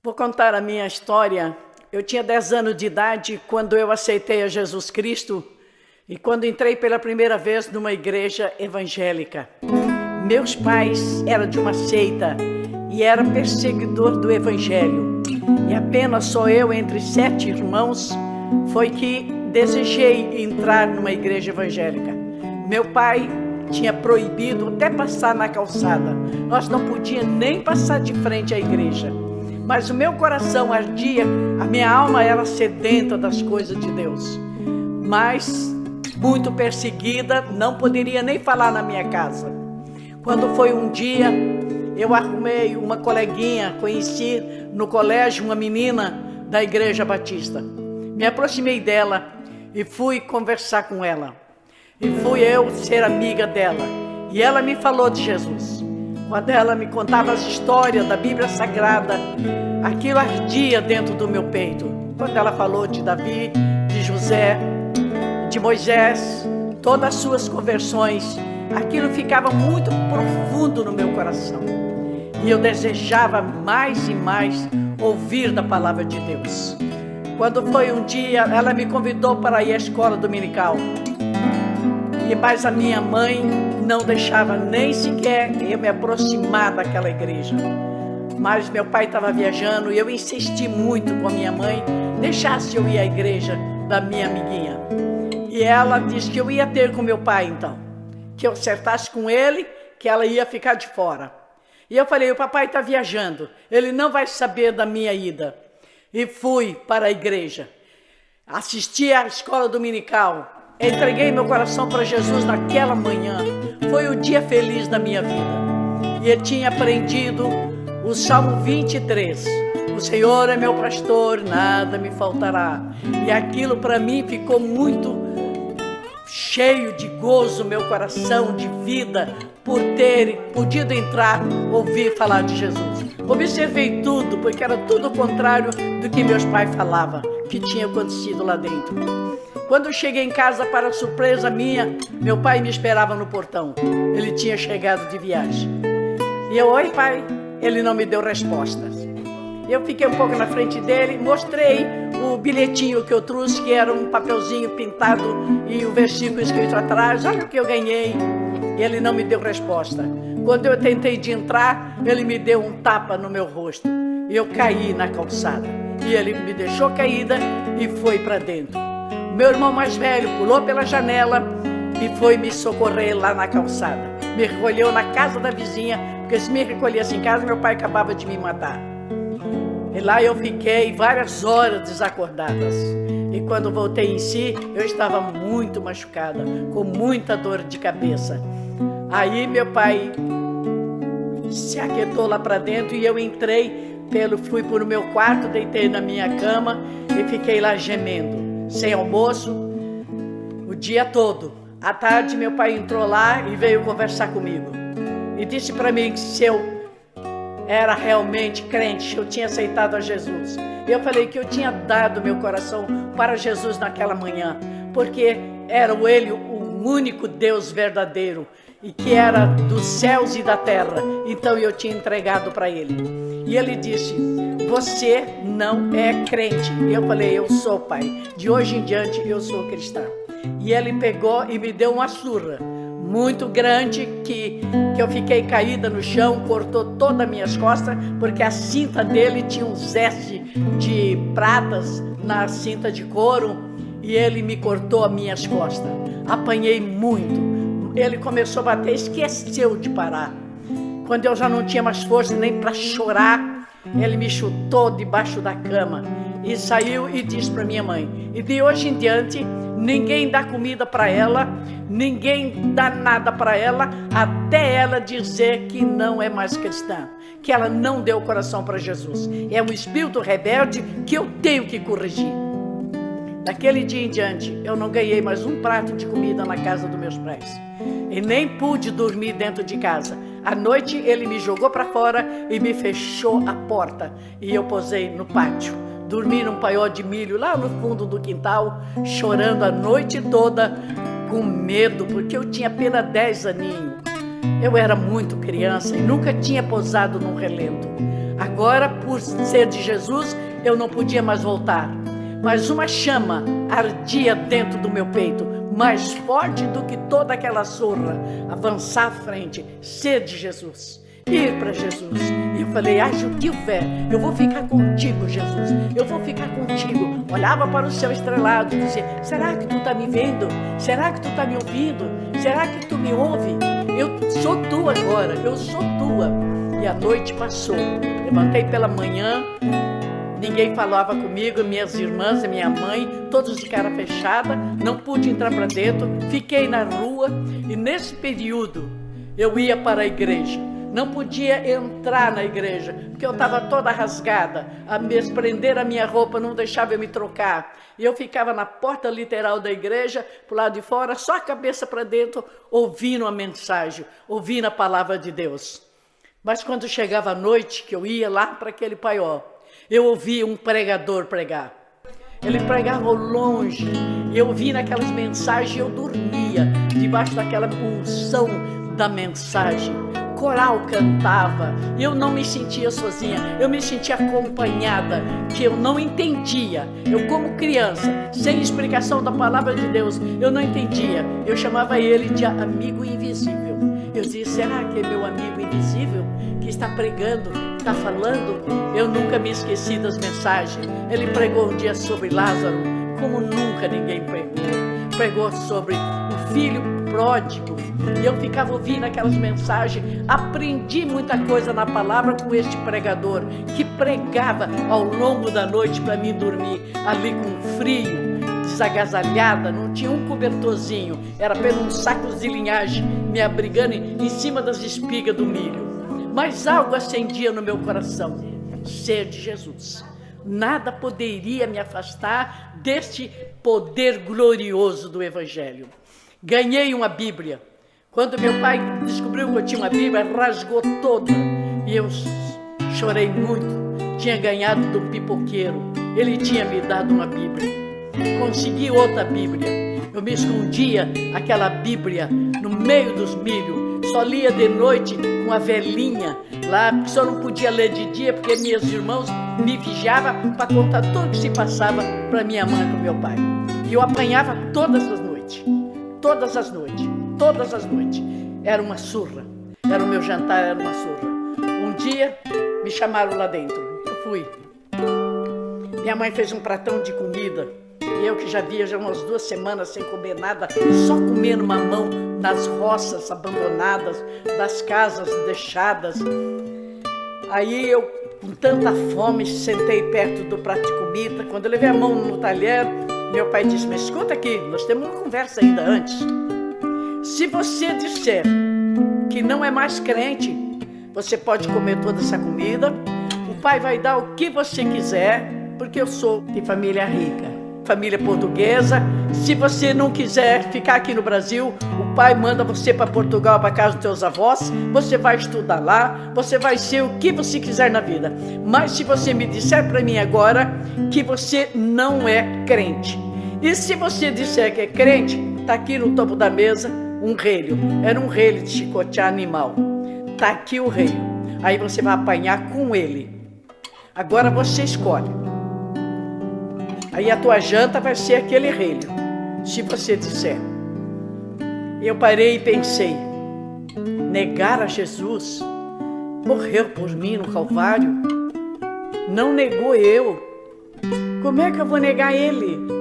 Vou contar a minha história. Eu tinha 10 anos de idade quando eu aceitei a Jesus Cristo e quando entrei pela primeira vez numa igreja evangélica. Meus pais eram de uma seita e era perseguidor do evangelho. E apenas só eu, entre 7 irmãos, foi que desejei entrar numa igreja evangélica. Meu pai tinha proibido até passar na calçada. Nós não podíamos nem passar de frente à igreja. Mas o meu coração ardia, a minha alma era sedenta das coisas de Deus. Mas, muito perseguida, não poderia nem falar na minha casa. Quando foi um dia, eu arrumei uma coleguinha, conheci no colégio uma menina da Igreja Batista. Me aproximei dela e fui conversar com ela. E fui eu ser amiga dela. E ela me falou de Jesus. Quando ela me contava as histórias da Bíblia Sagrada, aquilo ardia dentro do meu peito. Quando ela falou de Davi, de José, de Moisés, todas as suas conversões, aquilo ficava muito profundo no meu coração. E eu desejava mais e mais ouvir da palavra de Deus. Quando foi um dia, ela me convidou para ir à escola dominical. Mas a minha mãe não deixava nem sequer eu me aproximar daquela igreja. Mas meu pai estava viajando e eu insisti muito com a minha mãe, deixasse eu ir à igreja da minha amiguinha. E ela disse que eu ia ter com meu pai então, que eu acertasse com ele, que ela ia ficar de fora. E eu falei, o papai está viajando, ele não vai saber da minha ida. E fui para a igreja, assisti à escola dominical, entreguei meu coração para Jesus naquela manhã. Foi o dia feliz da minha vida. E eu tinha aprendido o Salmo 23. O Senhor é meu pastor, nada me faltará. E aquilo para mim ficou muito cheio de gozo, meu coração, de vida, por ter podido entrar, ouvir falar de Jesus. Observei tudo, porque era tudo o contrário do que meus pais falavam, que tinha acontecido lá dentro. Quando eu cheguei em casa, para surpresa minha, meu pai me esperava no portão. Ele tinha chegado de viagem. E eu, oi pai, ele não me deu respostas. Eu fiquei um pouco na frente dele, mostrei o bilhetinho que eu trouxe, que era um papelzinho pintado e o versículo escrito atrás. Olha o que eu ganhei. E ele não me deu resposta. Quando eu tentei de entrar, ele me deu um tapa no meu rosto. E eu caí na calçada. E ele me deixou caída e foi para dentro. Meu irmão mais velho pulou pela janela e foi me socorrer lá na calçada. Me recolheu na casa da vizinha, porque se me recolhesse em casa, meu pai acabava de me matar. E lá eu fiquei várias horas desacordadas. E quando voltei em si, eu estava muito machucada, com muita dor de cabeça. Aí meu pai se aquietou lá para dentro e eu entrei, fui para o meu quarto, deitei na minha cama e fiquei lá gemendo. Sem almoço, o dia todo. À tarde, meu pai entrou lá e veio conversar comigo. E disse para mim que se eu era realmente crente, eu tinha aceitado a Jesus. Eu falei que eu tinha dado meu coração para Jesus naquela manhã, porque era ele o único Deus verdadeiro e que era dos céus e da terra. Então eu tinha entregado para ele. E ele disse, você não é crente. Eu falei, eu sou, pai. De hoje em diante eu sou cristão. E ele pegou e me deu uma surra muito grande que eu fiquei caída no chão, cortou todas as minhas costas, porque a cinta dele tinha um zeste de pratas na cinta de couro e ele me cortou as minhas costas. Apanhei muito. Ele começou a bater, esqueceu de parar. Quando eu já não tinha mais força nem para chorar, ele me chutou debaixo da cama e saiu e disse para minha mãe, e de hoje em diante ninguém dá comida para ela, ninguém dá nada para ela, até ela dizer que não é mais cristã, que ela não deu o coração para Jesus. É um espírito rebelde que eu tenho que corrigir. Daquele dia em diante, eu não ganhei mais um prato de comida na casa dos meus pais. E nem pude dormir dentro de casa. À noite, ele me jogou para fora e me fechou a porta. E eu posei no pátio. Dormi num paiol de milho lá no fundo do quintal, chorando a noite toda, com medo, porque eu tinha apenas 10 aninhos. Eu era muito criança e nunca tinha posado num relento. A Agora, por ser de Jesus, eu não podia mais voltar. Mas uma chama ardia dentro do meu peito, mais forte do que toda aquela surra. Avançar à frente, ser de Jesus, ir para Jesus. E eu falei, Judio Vé, eu vou ficar contigo, Jesus, eu vou ficar contigo. Olhava para o céu estrelado e dizia, será que tu está me vendo? Será que tu está me ouvindo? Será que tu me ouve? Eu sou tua agora, eu sou tua. E a noite passou, levantei pela manhã, ninguém falava comigo, minhas irmãs e minha mãe, todos de cara fechada, não pude entrar para dentro, fiquei na rua e nesse período eu ia para a igreja. Não podia entrar na igreja, porque eu estava toda rasgada, a me prender a minha roupa, não deixava eu me trocar. E eu ficava na porta literal da igreja, pro lado de fora, só a cabeça para dentro, ouvindo a mensagem, ouvindo a palavra de Deus. Mas quando chegava a noite, que eu ia lá para aquele paiol, eu ouvia um pregador pregar. Ele pregava ao longe, e eu ouvia aquelas mensagens e eu dormia, debaixo daquela unção da mensagem. Coral cantava, e eu não me sentia sozinha, eu me sentia acompanhada, que eu não entendia. Eu como criança, sem explicação da palavra de Deus, eu não entendia. Eu chamava ele de amigo invisível. Eu dizia, será que é meu amigo invisível que está pregando, está falando? Eu nunca me esqueci das mensagens. Ele pregou um dia sobre Lázaro, como nunca ninguém pregou. Pregou sobre o filho pródigo, e eu ficava ouvindo aquelas mensagens, aprendi muita coisa na palavra com este pregador, que pregava ao longo da noite para mim dormir, ali com frio, desagasalhada, não tinha um cobertorzinho, era apenas um saco de linhagem, me abrigando em cima das espigas do milho. Mas algo acendia no meu coração, ser de Jesus. Nada poderia me afastar deste poder glorioso do Evangelho. Ganhei uma Bíblia. Quando meu pai descobriu que eu tinha uma Bíblia, rasgou toda. E eu chorei muito. Tinha ganhado de um pipoqueiro. Ele tinha me dado uma Bíblia. Consegui outra Bíblia. Eu me escondia aquela Bíblia no meio dos milhos. Só lia de noite com a velhinha lá, porque só não podia ler de dia, porque meus irmãos me vigiavam para contar tudo que se passava para minha mãe e para meu pai. E eu apanhava todas as noites. Todas as noites, todas as noites. Era uma surra. Era o meu jantar, era uma surra. Um dia, me chamaram lá dentro. Eu fui. Minha mãe fez um pratão de comida. E eu que já via já umas 2 semanas sem comer nada, só comendo mamão nas roças abandonadas, das casas deixadas. Aí eu, com tanta fome, sentei perto do prato de comida. Quando eu levei a mão no talher, meu pai disse, mas escuta aqui, nós temos uma conversa ainda antes. Se você disser que não é mais crente, você pode comer toda essa comida, o pai vai dar o que você quiser, porque eu sou de família rica, família portuguesa. Se você não quiser ficar aqui no Brasil, o pai manda você para Portugal, para casa dos teus avós, você vai estudar lá, você vai ser o que você quiser na vida. Mas se você me disser para mim agora que você não é crente, e se você disser que é crente, está aqui no topo da mesa um relho. Era um relho de chicotear animal. Está aqui o relho. Aí você vai apanhar com ele. Agora você escolhe. Aí a tua janta vai ser aquele relho, se você disser. Eu parei e pensei, negar a Jesus, morreu por mim no Calvário, não negou eu, como é que eu vou negar ele?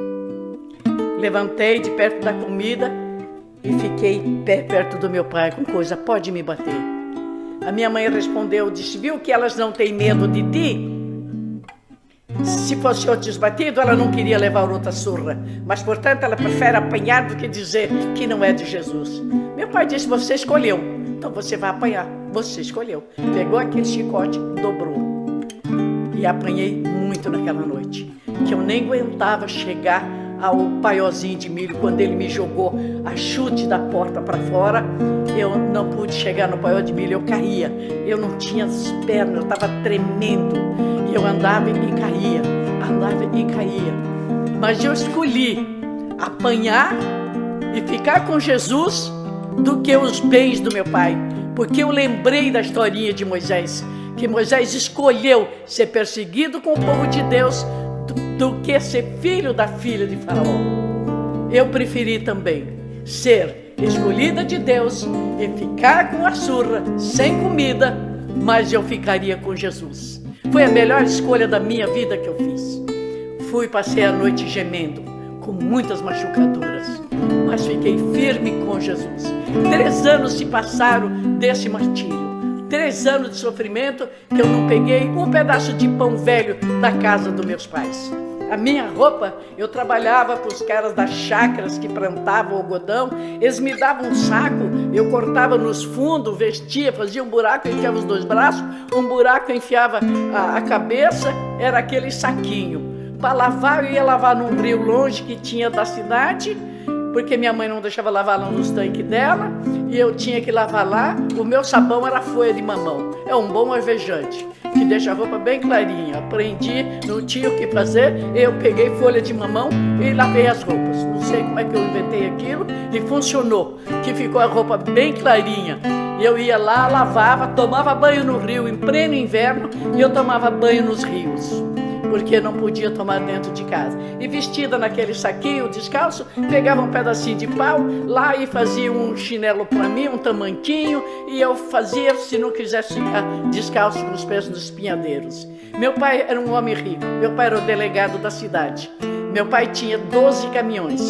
Levantei de perto da comida e fiquei perto do meu pai com coisa, pode me bater. A minha mãe respondeu, disse, viu que elas não têm medo de ti? Se fosse outro batido, ela não queria levar outra surra, mas portanto ela prefere apanhar do que dizer que não é de Jesus. Meu pai disse, você escolheu, então você vai apanhar, você escolheu. Pegou aquele chicote, dobrou. E apanhei muito naquela noite, que eu nem aguentava chegar ao paiózinho de milho. Quando ele me jogou a chute da porta para fora, eu não pude chegar no paió de milho, eu caía. Eu não tinha as pernas, eu estava tremendo. E eu andava e caía, andava e caía. Mas eu escolhi apanhar e ficar com Jesus do que os bens do meu pai. Porque eu lembrei da historinha de Moisés, que Moisés escolheu ser perseguido com o povo de Deus do que ser filho da filha de Faraó. Eu preferi também ser escolhida de Deus e ficar com a surra, sem comida, mas eu ficaria com Jesus. Foi a melhor escolha da minha vida que eu fiz. Passei a noite gemendo, com muitas machucaduras, mas fiquei firme com Jesus. 3 anos se passaram desse martírio, 3 anos de sofrimento que eu não peguei um pedaço de pão velho da casa dos meus pais. A minha roupa, eu trabalhava para os caras das chácaras que plantavam algodão, eles me davam um saco, eu cortava nos fundos, vestia, fazia um buraco, enfiava os 2 braços, um buraco enfiava a cabeça, era aquele saquinho. Para lavar, eu ia lavar num rio longe que tinha da cidade, porque minha mãe não deixava lavar lá nos tanques dela, e eu tinha que lavar lá. O meu sabão era folha de mamão, é um bom alvejante, que deixa a roupa bem clarinha. Aprendi, não tinha o que fazer, eu peguei folha de mamão e lavei as roupas. Não sei como é que eu inventei aquilo, e funcionou, que ficou a roupa bem clarinha. Eu ia lá, lavava, tomava banho no rio em pleno inverno, e eu tomava banho nos rios, porque não podia tomar dentro de casa. E vestida naquele saquinho, descalço, pegava um pedacinho de pau lá e fazia um chinelo para mim, um tamanquinho, e eu fazia, se não quisesse ficar descalço com os pés nos espinhadeiros. Meu pai era um homem rico, meu pai era o delegado da cidade. Meu pai tinha 12 caminhões.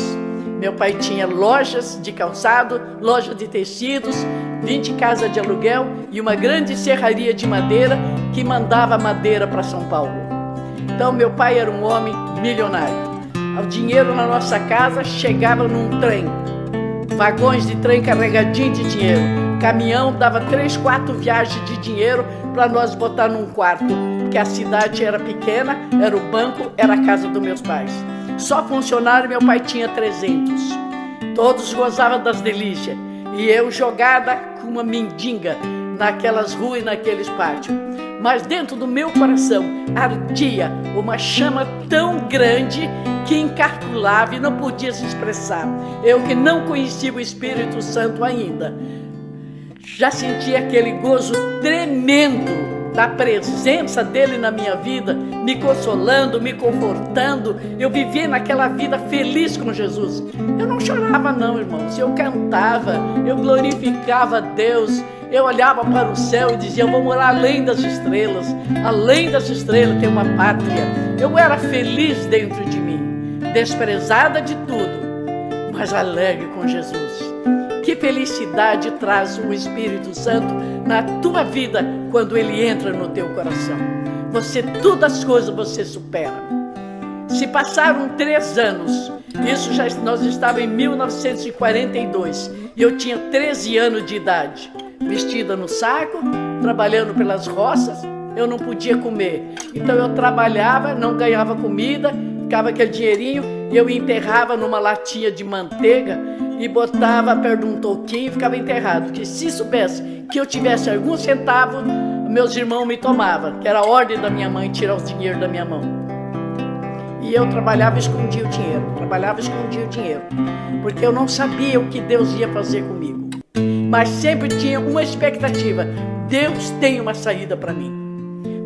Meu pai tinha lojas de calçado, loja de tecidos, 20 casas de aluguel e uma grande serraria de madeira que mandava madeira para São Paulo. Então, meu pai era um homem milionário. O dinheiro na nossa casa chegava num trem. Vagões de trem carregadinho de dinheiro. Caminhão dava 3, 4 viagens de dinheiro para nós botar num quarto. Porque a cidade era pequena, era o banco, era a casa dos meus pais. Só funcionário meu pai tinha 300. Todos gozavam das delícias. E eu jogada com uma mendiga naquelas ruas e naqueles pátios. Mas dentro do meu coração ardia uma chama tão grande que incalculável e não podia se expressar. Eu que não conhecia o Espírito Santo ainda, já sentia aquele gozo tremendo da presença dele na minha vida, me consolando, me confortando. Eu vivia naquela vida feliz com Jesus. Eu não chorava não, irmãos. Eu cantava, eu glorificava a Deus. Eu olhava para o céu e dizia, eu vou morar além das estrelas. Além das estrelas tem uma pátria. Eu era feliz dentro de mim, desprezada de tudo, mas alegre com Jesus. Que felicidade traz o Espírito Santo na tua vida quando ele entra no teu coração. Todas as coisas você supera. Se passaram 3 anos, nós estávamos em 1942, e eu tinha 13 anos de idade, vestida no saco, trabalhando pelas roças, eu não podia comer. Então eu trabalhava, não ganhava comida, ficava aquele dinheirinho, e eu enterrava numa latinha de manteiga e botava perto de um toquinho e ficava enterrado. Que se soubesse que eu tivesse algum centavo, meus irmãos me tomavam, que era a ordem da minha mãe tirar os dinheiros da minha mão. E eu trabalhava e escondia o dinheiro, porque eu não sabia o que Deus ia fazer comigo. Mas sempre tinha uma expectativa, Deus tem uma saída para mim.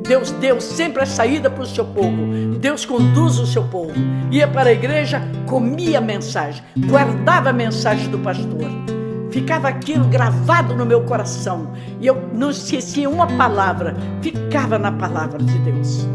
Deus deu sempre a saída para o seu povo. Deus conduz o seu povo. Ia para a igreja, comia a mensagem, guardava a mensagem do pastor. Ficava aquilo gravado no meu coração. E eu não esquecia uma palavra, ficava na palavra de Deus.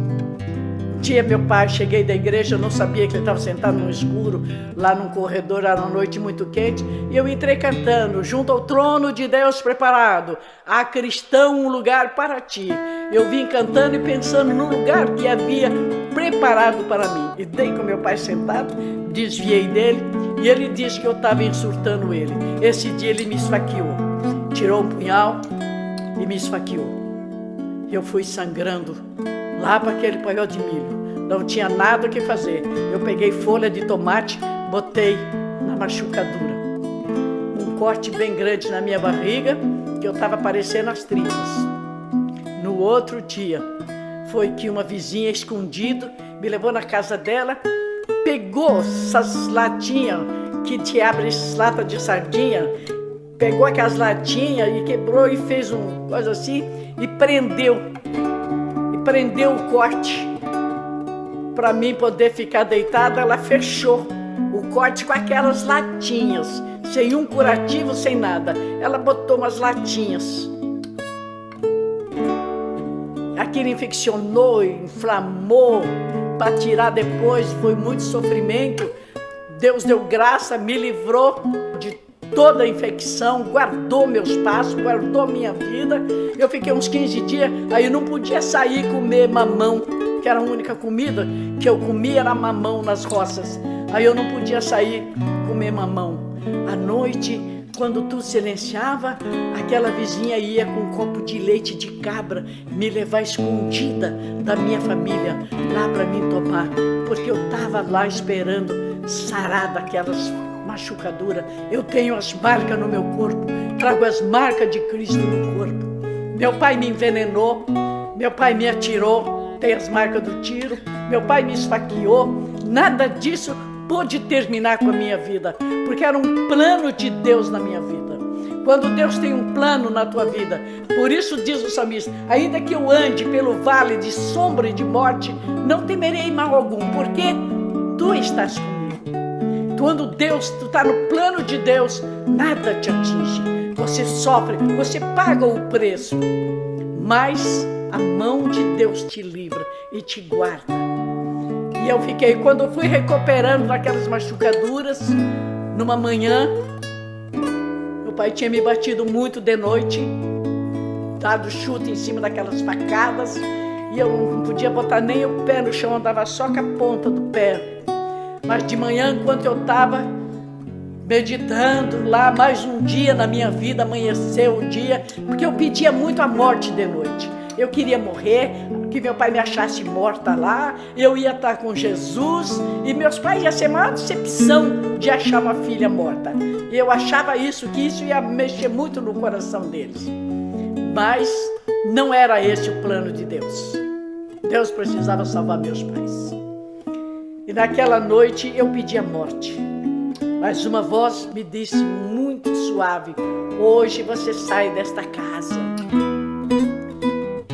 Um dia meu pai, cheguei da igreja, eu não sabia que ele estava sentado no escuro, lá num corredor, era uma noite muito quente, e eu entrei cantando, junto ao trono de Deus preparado, há cristão um lugar para ti. Eu vim cantando e pensando no lugar que havia preparado para mim. E dei com meu pai sentado, desviei dele, e ele disse que eu estava insultando ele. Esse dia ele me esfaqueou, tirou um punhal e me esfaqueou. Eu fui sangrando lá para aquele paiol de milho, não tinha nada o que fazer. Eu peguei folha de tomate, botei na machucadura, um corte bem grande na minha barriga, que eu estava parecendo as tripas. No outro dia, foi que uma vizinha escondida me levou na casa dela, pegou essas latinhas que te abre latas de sardinha, pegou aquelas latinhas e quebrou e fez uma coisa assim, e prendeu o corte para mim poder ficar deitada. Ela fechou o corte com aquelas latinhas, sem um curativo, sem nada. Ela botou umas latinhas. Aquilo infeccionou, inflamou, para tirar depois foi muito sofrimento. Deus deu graça, me livrou de toda a infecção, guardou meus passos, guardou minha vida. Eu fiquei uns 15 dias, aí eu não podia sair comer mamão, que era a única comida que eu comia, era mamão nas roças. Aí eu não podia sair comer mamão. À noite, quando tudo silenciava, aquela vizinha ia com um copo de leite de cabra me levar escondida da minha família lá para mim tomar, porque eu estava lá esperando sarar daquelas machucaduras. Eu tenho as marcas no meu corpo, trago as marcas de Cristo no corpo. Meu pai me envenenou, meu pai me atirou, tem as marcas do tiro, meu pai me esfaqueou. Nada disso pôde terminar com a minha vida, porque era um plano de Deus na minha vida. Quando Deus tem um plano na tua vida, por isso diz o salmista: ainda que eu ande pelo vale de sombra e de morte, não temerei mal algum, porque tu estás comigo. Quando tu está no plano de Deus, nada te atinge. Você sofre, você paga o preço, mas a mão de Deus te livra e te guarda. E eu fiquei, quando eu fui recuperando daquelas machucaduras, numa manhã, meu pai tinha me batido muito de noite, dado chute em cima daquelas facadas, e eu não podia botar nem o pé no chão, andava só com a ponta do pé. Mas de manhã, enquanto eu estava meditando lá, mais um dia na minha vida, amanheceu o dia, porque eu pedia muito a morte de noite. Eu queria morrer, que meu pai me achasse morta lá, eu ia estar com Jesus, e meus pais iam ser a maior decepção de achar uma filha morta. E eu achava isso, que isso ia mexer muito no coração deles. Mas não era esse o plano de Deus. Deus precisava salvar meus pais. E naquela noite eu pedi a morte. Mas uma voz me disse muito suave: hoje você sai desta casa.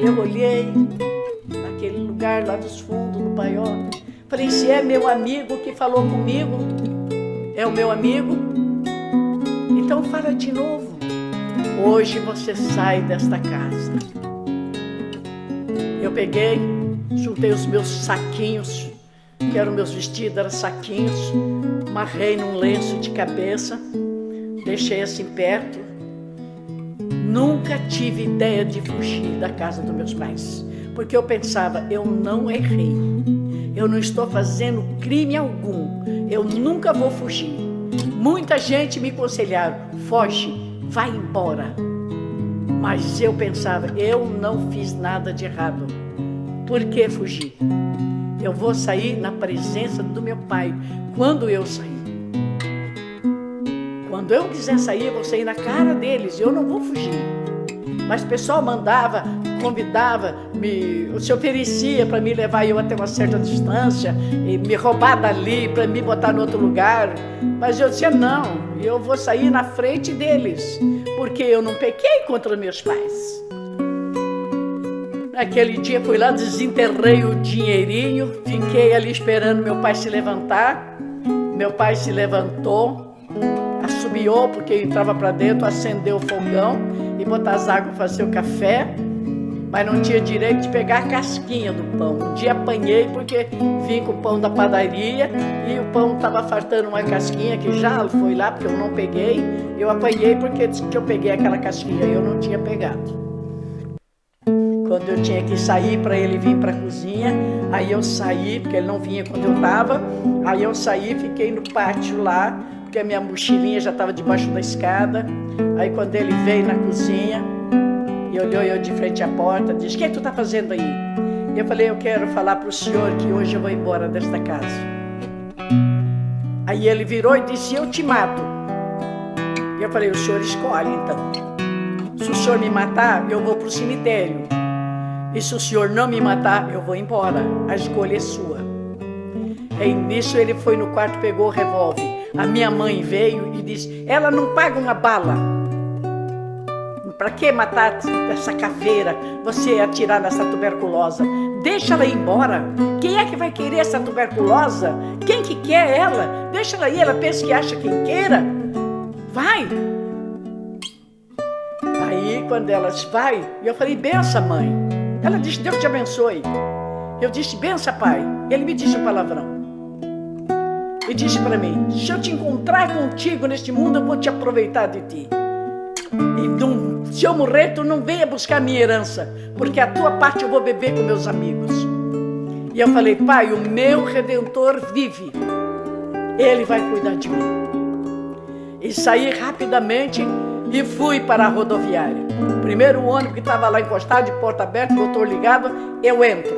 Eu olhei naquele lugar lá dos fundos, no paiol. Falei: se é meu amigo que falou comigo, é o meu amigo? Então fala de novo. Hoje você sai desta casa. Eu peguei, juntei os meus saquinhos, que eram meus vestidos, eram saquinhos, amarrei num lenço de cabeça, deixei assim perto. Nunca tive ideia de fugir da casa dos meus pais, porque eu pensava: eu não errei, eu não estou fazendo crime algum, eu nunca vou fugir. Muita gente me aconselharam: foge, vai embora. Mas eu pensava: eu não fiz nada de errado, por que fugir? Eu vou sair na presença do meu pai quando eu sair. Quando eu quiser sair, eu vou sair na cara deles, eu não vou fugir. Mas o pessoal mandava, convidava, se oferecia para me levar eu até uma certa distância, e me roubar dali, para me botar em outro lugar. Mas eu dizia: não, eu vou sair na frente deles, porque eu não pequei contra meus pais. Naquele dia fui lá, desenterrei o dinheirinho, fiquei ali esperando meu pai se levantar. Meu pai se levantou, assobiou, porque entrava para dentro, acendeu o fogão e botar as águas para fazer o café, mas não tinha direito de pegar a casquinha do pão. Um dia apanhei porque vim com o pão da padaria e o pão estava faltando uma casquinha, que já foi lá porque eu não peguei. Eu apanhei porque disse que eu peguei aquela casquinha e eu não tinha pegado. Quando eu tinha que sair para ele vir para a cozinha, aí eu saí, porque ele não vinha quando eu estava, aí eu saí, fiquei no pátio lá, porque a minha mochilinha já estava debaixo da escada. Aí quando ele veio na cozinha e olhou eu de frente à porta, disse: o que tu está fazendo aí? Eu falei: eu quero falar para o senhor que hoje eu vou embora desta casa. Aí ele virou e disse: eu te mato. Eu falei: o senhor escolhe então. Se o senhor me matar, eu vou para o cemitério. E se o senhor não me matar, eu vou embora. A escolha é sua. E nisso ele foi no quarto, pegou o revólver. A minha mãe veio e disse: ela não paga uma bala. Para que matar essa caveira? Você atirar nessa tuberculosa? Deixa ela ir embora. Quem é que vai querer essa tuberculosa? Quem que quer ela? Deixa ela ir, ela pensa que acha quem queira. Vai. Aí, quando elas vai, eu falei, benção, mãe. Ela disse, Deus te abençoe. Eu disse, benção, pai. Ele me disse um palavrão. E disse para mim, se eu te encontrar contigo neste mundo, eu vou te aproveitar de ti. E se eu morrer, tu não venha buscar minha herança, porque a tua parte eu vou beber com meus amigos. E eu falei, pai, o meu Redentor vive. Ele vai cuidar de mim. E saí rapidamente e fui para a rodoviária. Primeiro ônibus que estava lá encostado, de porta aberta, motor ligado, eu entro.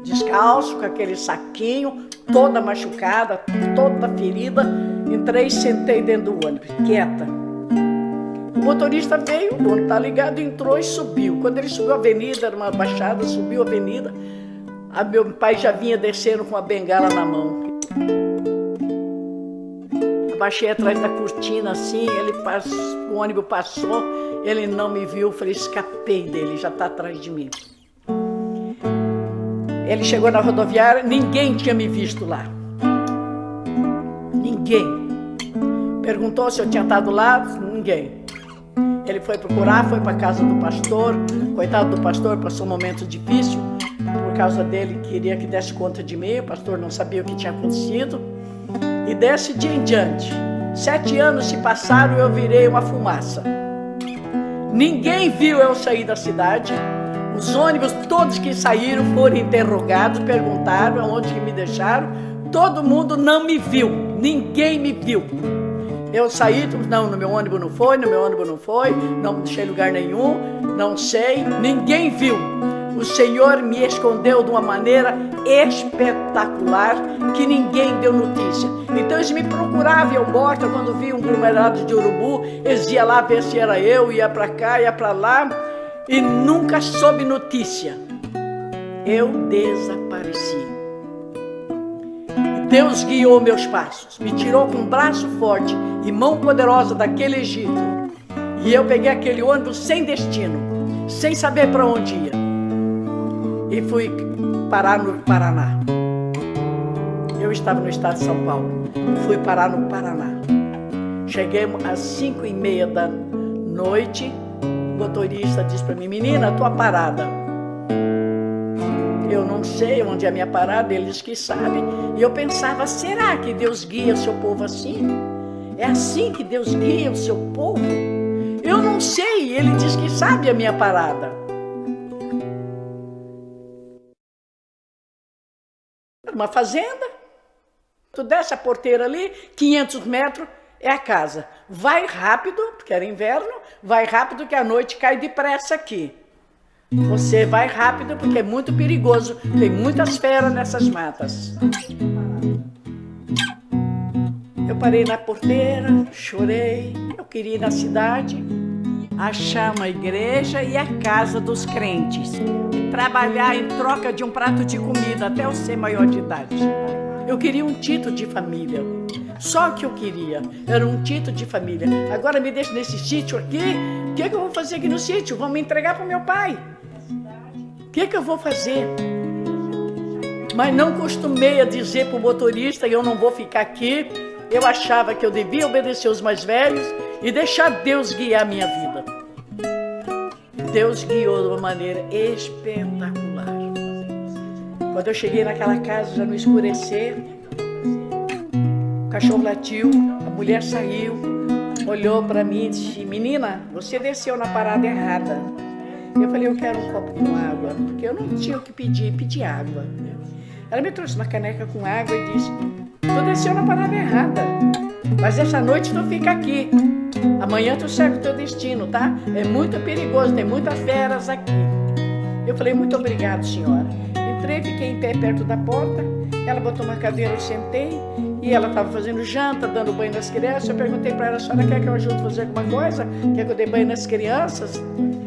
Descalço, com aquele saquinho, toda machucada, toda ferida. Entrei e sentei dentro do ônibus, quieta. O motorista veio, o ônibus está ligado, entrou e subiu. Quando ele subiu a avenida, era uma baixada, subiu a avenida, meu pai já vinha descendo com a bengala na mão. Abaixei atrás da cortina assim, o ônibus passou, ele não me viu, eu falei, escapei dele, já está atrás de mim. Ele chegou na rodoviária, ninguém tinha me visto lá. Ninguém. Perguntou se eu tinha estado lá, ninguém. Ele foi procurar, foi para a casa do pastor. Coitado do pastor, passou um momento difícil. Por causa dele, queria que desse conta de mim. O pastor não sabia o que tinha acontecido. E desse dia em diante, 7 anos se passaram e eu virei uma fumaça. Ninguém viu eu sair da cidade. Os ônibus todos que saíram foram interrogados, perguntaram aonde que me deixaram. Todo mundo não me viu, ninguém me viu. Eu saí, não, no meu ônibus não foi, não deixei lugar nenhum, não sei, ninguém viu. O Senhor me escondeu de uma maneira espetacular que ninguém deu notícia. Então eles me procuravam, eu morta, quando vi um aglomerado de urubu, eles iam lá ver se era eu, ia para cá, ia para lá, e nunca soube notícia. Eu desapareci. Deus guiou meus passos, me tirou com um braço forte e mão poderosa daquele Egito. E eu peguei aquele ônibus sem destino, sem saber para onde ia. E fui parar no Paraná. Eu estava no estado de São Paulo, fui parar no Paraná. Cheguei às 5h30 da noite, o motorista disse para mim, menina, tua parada. Eu não sei onde é a minha parada, ele diz que sabe. E eu pensava, será que Deus guia o seu povo assim? É assim que Deus guia o seu povo? Eu não sei, ele diz que sabe a minha parada. Uma fazenda, tu desce a porteira ali, 500 metros é a casa. Vai rápido, porque era inverno, vai rápido que a noite cai depressa aqui. Você vai rápido porque é muito perigoso, tem muitas feras nessas matas. Eu parei na porteira, chorei, eu queria ir na cidade, achar uma igreja e a casa dos crentes. E trabalhar em troca de um prato de comida até eu ser maior de idade. Eu queria um título de família. Só que eu queria, era um título de família. Agora me deixa nesse sítio aqui, o que eu vou fazer aqui no sítio? Vão me entregar para o meu pai. O que eu vou fazer? Mas não costumei a dizer para o motorista que eu não vou ficar aqui. Eu achava que eu devia obedecer os mais velhos e deixar Deus guiar a minha vida. Deus guiou de uma maneira espetacular. Quando eu cheguei naquela casa, já no escurecer, o cachorro latiu, a mulher saiu, olhou para mim e disse, menina, você desceu na parada errada. Eu falei, eu quero um copo com água, porque eu não tinha o que pedir, pedi água. Ela me trouxe uma caneca com água e disse, tu desceu na parada errada, mas essa noite tu fica aqui. Amanhã tu segue o teu destino, tá? É muito perigoso, tem muitas feras aqui. Eu falei, muito obrigado, senhora. Entrei, fiquei em pé perto da porta, ela botou uma cadeira, eu sentei, e ela estava fazendo janta, dando banho nas crianças. Eu perguntei para ela, a senhora quer que eu ajude a fazer alguma coisa? Quer que eu dê banho nas crianças?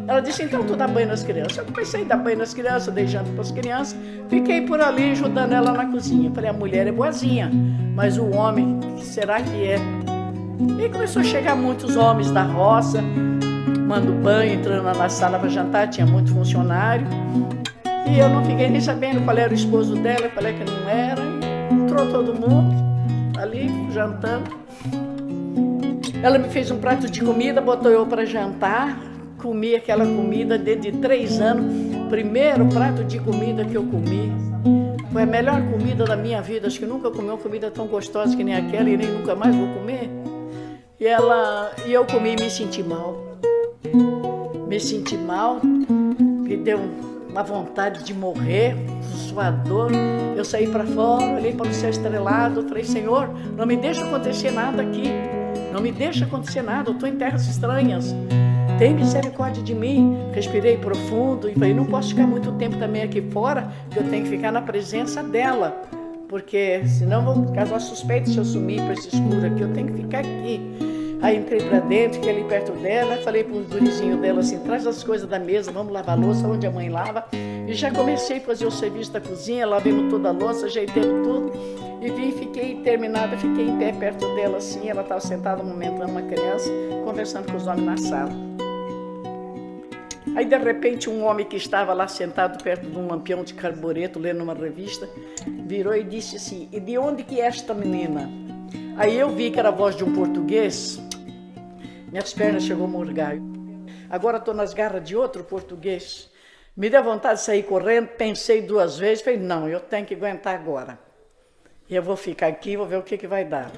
Ela disse, então tu dá banho nas crianças. Eu comecei a dar banho nas crianças, dei janta para as crianças, fiquei por ali ajudando ela na cozinha. Falei, a mulher é boazinha, mas o homem, será que é? E começou a chegar muitos homens da roça, tomando banho, entrando na sala para jantar, tinha muito funcionário. E eu não fiquei nem sabendo qual era o esposo dela, qual é que não era. E entrou todo mundo ali, jantando. Ela me fez um prato de comida, botou eu para jantar. Comi aquela comida desde 3 anos. Primeiro prato de comida que eu comi. Foi a melhor comida da minha vida. Acho que nunca comi uma comida tão gostosa que nem aquela e nem nunca mais vou comer. E eu comi e me senti mal. Me senti mal, me deu uma vontade de morrer, um suador. Eu saí para fora, olhei para o céu estrelado, falei, Senhor, não me deixa acontecer nada aqui. Não me deixa acontecer nada, eu estou em terras estranhas. Tem misericórdia de mim. Respirei profundo e falei, não posso ficar muito tempo também aqui fora, que eu tenho que ficar na presença dela. Porque senão vou causar suspeita se eu sumir para esse escuro aqui, eu tenho que ficar aqui. Aí entrei para dentro, fiquei ali perto dela, falei para os gurizinhos dela assim, traz as coisas da mesa, vamos lavar a louça, onde a mãe lava. E já comecei a fazer o serviço da cozinha, lavemos toda a louça, ajeitemos tudo. E vim, fiquei terminada, fiquei em pé perto dela assim, ela estava sentada amamentando uma criança, conversando com os homens na sala. Aí de repente um homem que estava lá sentado perto de um lampião de carbureto, lendo uma revista, virou e disse assim, e de onde que é esta menina? Aí eu vi que era a voz de um português, minhas pernas chegou a morgar. Agora estou nas garras de outro português. Me deu vontade de sair correndo, pensei 2 vezes, falei, não, eu tenho que aguentar agora. Eu vou ficar aqui, vou ver o que vai dar.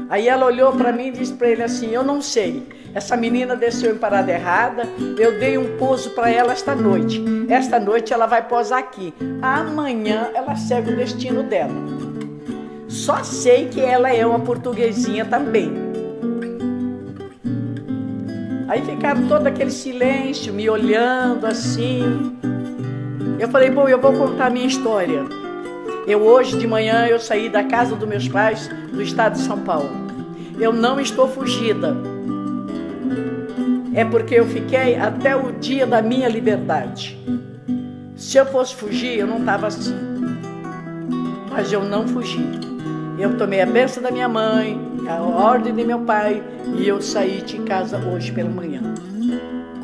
Aí ela olhou para mim e disse para ele assim, eu não sei, essa menina desceu em parada errada, eu dei um pouso para ela esta noite. Esta noite ela vai posar aqui, amanhã ela segue o destino dela. Só sei que ela é uma portuguesinha também. Aí ficaram todo aquele silêncio, me olhando assim. Eu falei, bom, eu vou contar a minha história. Hoje de manhã eu saí da casa dos meus pais do estado de São Paulo. Eu não estou fugida. É porque eu fiquei até o dia da minha liberdade. Se eu fosse fugir, eu não estava assim. Mas eu não fugi. Eu tomei a bênção da minha mãe, a ordem de meu pai, e eu saí de casa hoje pela manhã,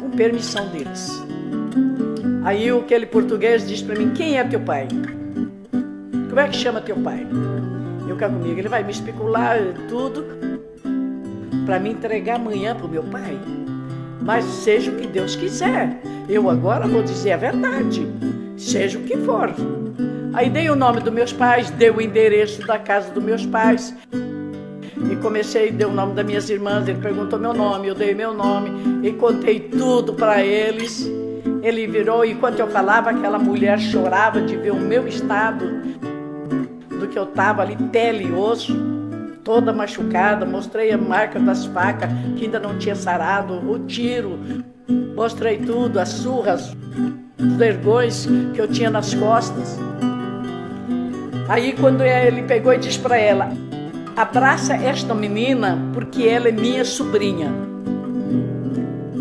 com permissão deles. Aí aquele português disse para mim, quem é teu pai? Como é que chama teu pai? Eu quero comigo, ele vai me especular tudo para me entregar amanhã para o meu pai. Mas seja o que Deus quiser, eu agora vou dizer a verdade, seja o que for. Aí dei o nome dos meus pais, dei o endereço da casa dos meus pais. E comecei, dei o nome das minhas irmãs, ele perguntou meu nome, eu dei meu nome. E contei tudo para eles. Ele virou, e enquanto eu falava, aquela mulher chorava de ver o meu estado, do que eu estava ali, pele e osso, toda machucada. Mostrei a marca das facas, que ainda não tinha sarado, o tiro. Mostrei tudo, as surras, os vergões que eu tinha nas costas. Aí quando ele pegou e disse para ela, abraça esta menina porque ela é minha sobrinha.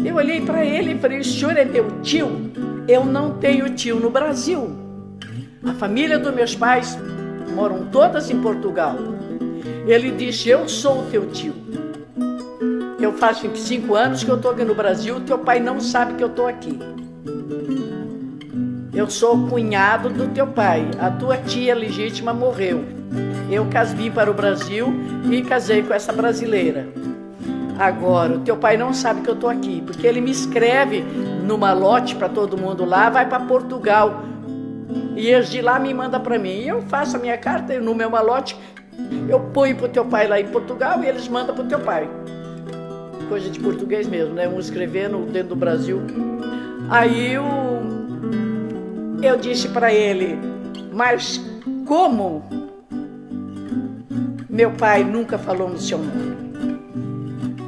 Eu olhei para ele e falei, o senhor é meu tio? Eu não tenho tio no Brasil. A família dos meus pais moram todas em Portugal. Ele disse, eu sou o teu tio. Eu faço 25 anos que eu estou aqui no Brasil, teu pai não sabe que eu estou aqui. Eu sou cunhado do teu pai, a tua tia legítima morreu. Eu vim para o Brasil e casei com essa brasileira. Agora, o teu pai não sabe que eu estou aqui, porque ele me escreve no malote para todo mundo lá, vai para Portugal. E eles de lá me mandam para mim. E eu faço a minha carta no meu malote, eu ponho para o teu pai lá em Portugal e eles mandam para o teu pai. Coisa de português mesmo, né? Um escrevendo dentro do Brasil. Aí eu disse para ele, mas como meu pai nunca falou no seu nome?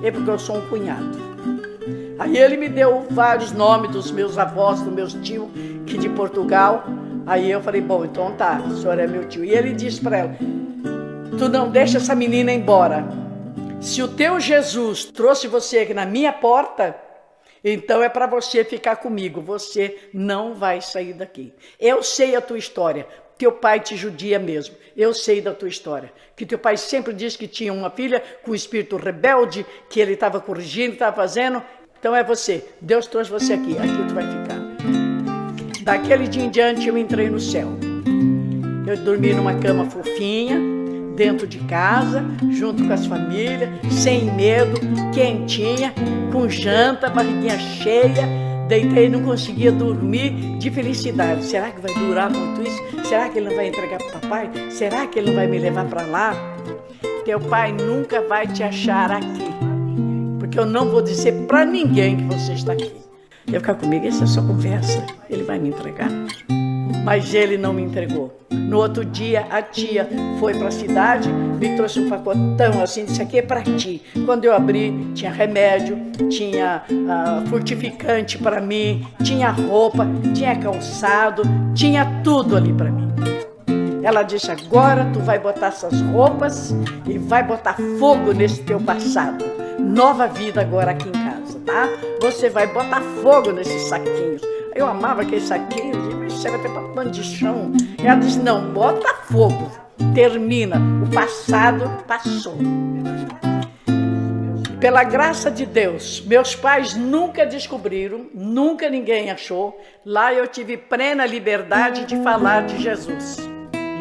É porque eu sou um cunhado. Aí ele me deu vários nomes dos meus avós, dos meus tios, que de Portugal. Aí eu falei, bom, então tá, o senhor é meu tio. E ele disse para ela, tu não deixa essa menina embora. Se o teu Jesus trouxe você aqui na minha porta, então é para você ficar comigo, você não vai sair daqui. Eu sei a tua história, teu pai te judia mesmo, eu sei da tua história. Que teu pai sempre disse que tinha uma filha com espírito rebelde, que ele estava corrigindo, estava fazendo. Então é você. Deus trouxe você aqui. Aqui tu vai ficar. Daquele dia em diante eu entrei no céu. Eu dormi numa cama fofinha, dentro de casa, junto com as famílias, sem medo, quentinha, com janta, barriguinha cheia. Deitei e não conseguia dormir de felicidade. Será que vai durar muito isso? Será que ele não vai entregar para o papai? Será que ele não vai me levar para lá? Teu pai nunca vai te achar aqui. Porque eu não vou dizer para ninguém que você está aqui. Ele ficar comigo, essa é só conversa. Ele vai me entregar. Mas ele não me entregou. No outro dia, a tia foi para a cidade, me trouxe um pacotão assim, disse, aqui é para ti. Quando eu abri, tinha remédio, tinha fortificante para mim, tinha roupa, tinha calçado, tinha tudo ali para mim. Ela disse, agora tu vai botar essas roupas e vai botar fogo nesse teu passado. Nova vida agora aqui em casa, tá? Você vai botar fogo nesses saquinhos. Eu amava aquele saquinho, isso vai ter para pano de chão. Ela disse, não, bota fogo, termina, o passado passou. Pela graça de Deus, meus pais nunca descobriram, nunca ninguém achou. Lá eu tive plena liberdade de falar de Jesus.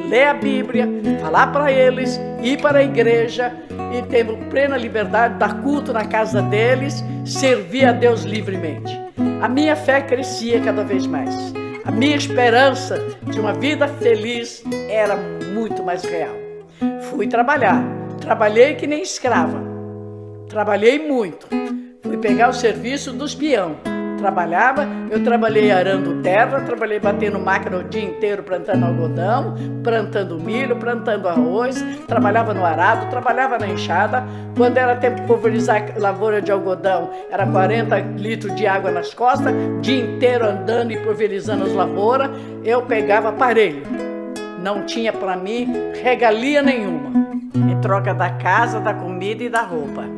Ler a Bíblia, falar para eles, ir para a igreja e ter plena liberdade, dar culto na casa deles, servir a Deus livremente. A minha fé crescia cada vez mais. A minha esperança de uma vida feliz era muito mais real. Fui trabalhar, trabalhei que nem escrava, trabalhei muito. Fui pegar o serviço dos peão. Trabalhava, eu trabalhei arando terra, trabalhei batendo máquina o dia inteiro, plantando algodão, plantando milho, plantando arroz, trabalhava no arado, trabalhava na enxada. Quando era tempo de pulverizar lavoura de algodão, era 40 litros de água nas costas, o dia inteiro andando e pulverizando as lavouras, eu pegava aparelho. Não tinha para mim regalia nenhuma, em troca da casa, da comida e da roupa.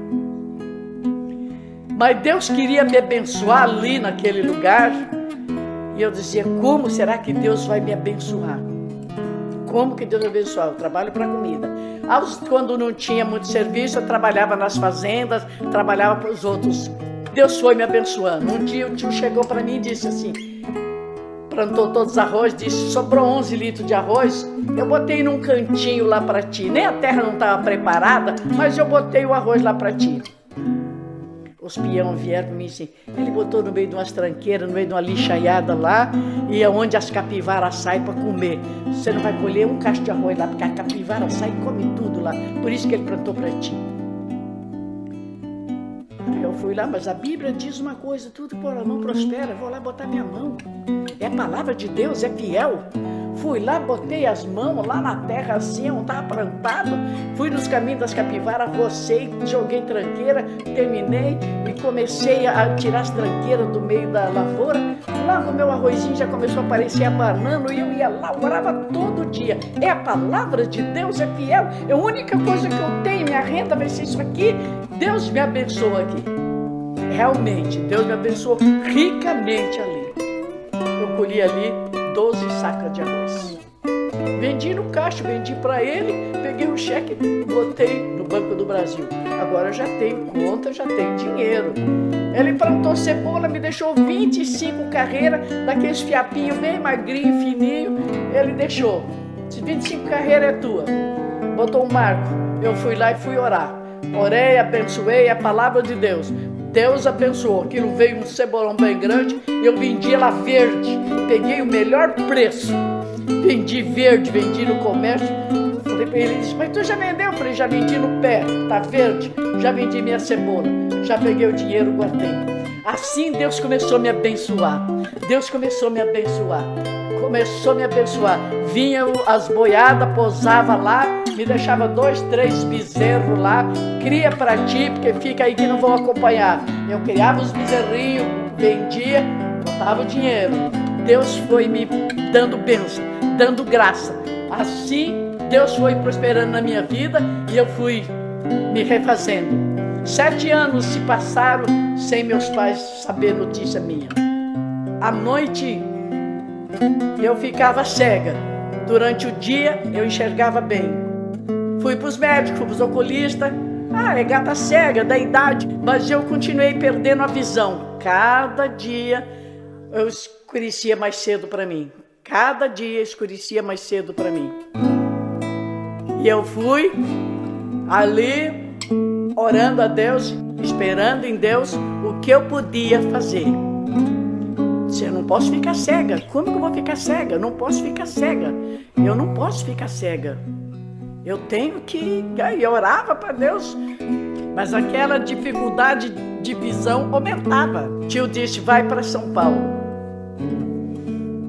Mas Deus queria me abençoar ali naquele lugar. E eu dizia, como será que Deus vai me abençoar? Como que Deus vai me abençoar? Eu trabalho para comida. Quando não tinha muito serviço, eu trabalhava nas fazendas, trabalhava para os outros. Deus foi me abençoando. Um dia o tio chegou para mim e disse assim, plantou todos os arroz, disse, sobrou 11 litros de arroz, eu botei num cantinho lá para ti. Nem a terra não estava preparada, mas eu botei o arroz lá para ti. Os peão vieram para mim assim, ele botou no meio de umas tranqueiras, no meio de uma lixaiada lá, e é onde as capivaras saem para comer. Você não vai colher um cacho de arroz lá, porque a capivara sai e come tudo lá. Por isso que ele plantou para ti. Eu fui lá, mas a Bíblia diz uma coisa, tudo por a mão prospera. Vou lá botar minha mão. É a palavra de Deus, é fiel. Fui lá, botei as mãos lá na terra assim, onde estava plantado. Fui nos caminhos das capivaras, rocei, joguei tranqueira, terminei e comecei a tirar as tranqueiras do meio da lavoura. Lá no meu arrozinho já começou a aparecer a banana e eu ia lá, orava todo dia. É a palavra de Deus, é fiel. É a única coisa que eu tenho, minha renda vai ser isso aqui. Deus me abençoa aqui. Realmente, Deus me abençoou ricamente ali. Eu colhi ali 12 sacas de arroz. Vendi no caixa, vendi para ele, peguei o cheque e botei no Banco do Brasil. Agora eu já tenho conta, já tenho dinheiro. Ele plantou cebola, me deixou 25 carreiras, daqueles fiapinhos bem magrinho, fininho. Ele deixou. Esses 25 carreiras é tua. Botou um marco. Eu fui lá e fui orar. Orei, abençoei a palavra de Deus. Deus abençoou. Aquilo veio um cebolão bem grande e eu vendi ela verde. Peguei o melhor preço. Vendi verde, vendi no comércio. Falei para ele, ele disse, mas tu já vendeu? Eu falei, já vendi no pé, tá verde. Já vendi minha cebola. Já peguei o dinheiro, guardei. Assim Deus começou a me abençoar. Deus começou a me abençoar. Começou a me abençoar. Vinha as boiadas, posava lá, me deixava 2, 3 bezerros lá, cria para ti, porque fica aí que não vão acompanhar. Eu criava os bezerrinhos, vendia, botava o dinheiro. Deus foi me dando bênção, dando graça. Assim, Deus foi prosperando na minha vida e eu fui me refazendo. 7 anos se passaram sem meus pais saber notícia minha. À noite, eu ficava cega. Durante o dia, eu enxergava bem. Fui para os médicos, fui para os oculistas, é gata cega da idade, mas eu continuei perdendo a visão. Cada dia eu escurecia mais cedo para mim. Cada dia escurecia mais cedo para mim. E eu fui ali orando a Deus, esperando em Deus o que eu podia fazer. Disse, eu não posso ficar cega. Como que eu vou ficar cega? Eu não posso ficar cega. Eu não posso ficar cega. Eu tenho que... Eu orava para Deus, mas aquela dificuldade de visão aumentava. O tio disse, vai para São Paulo.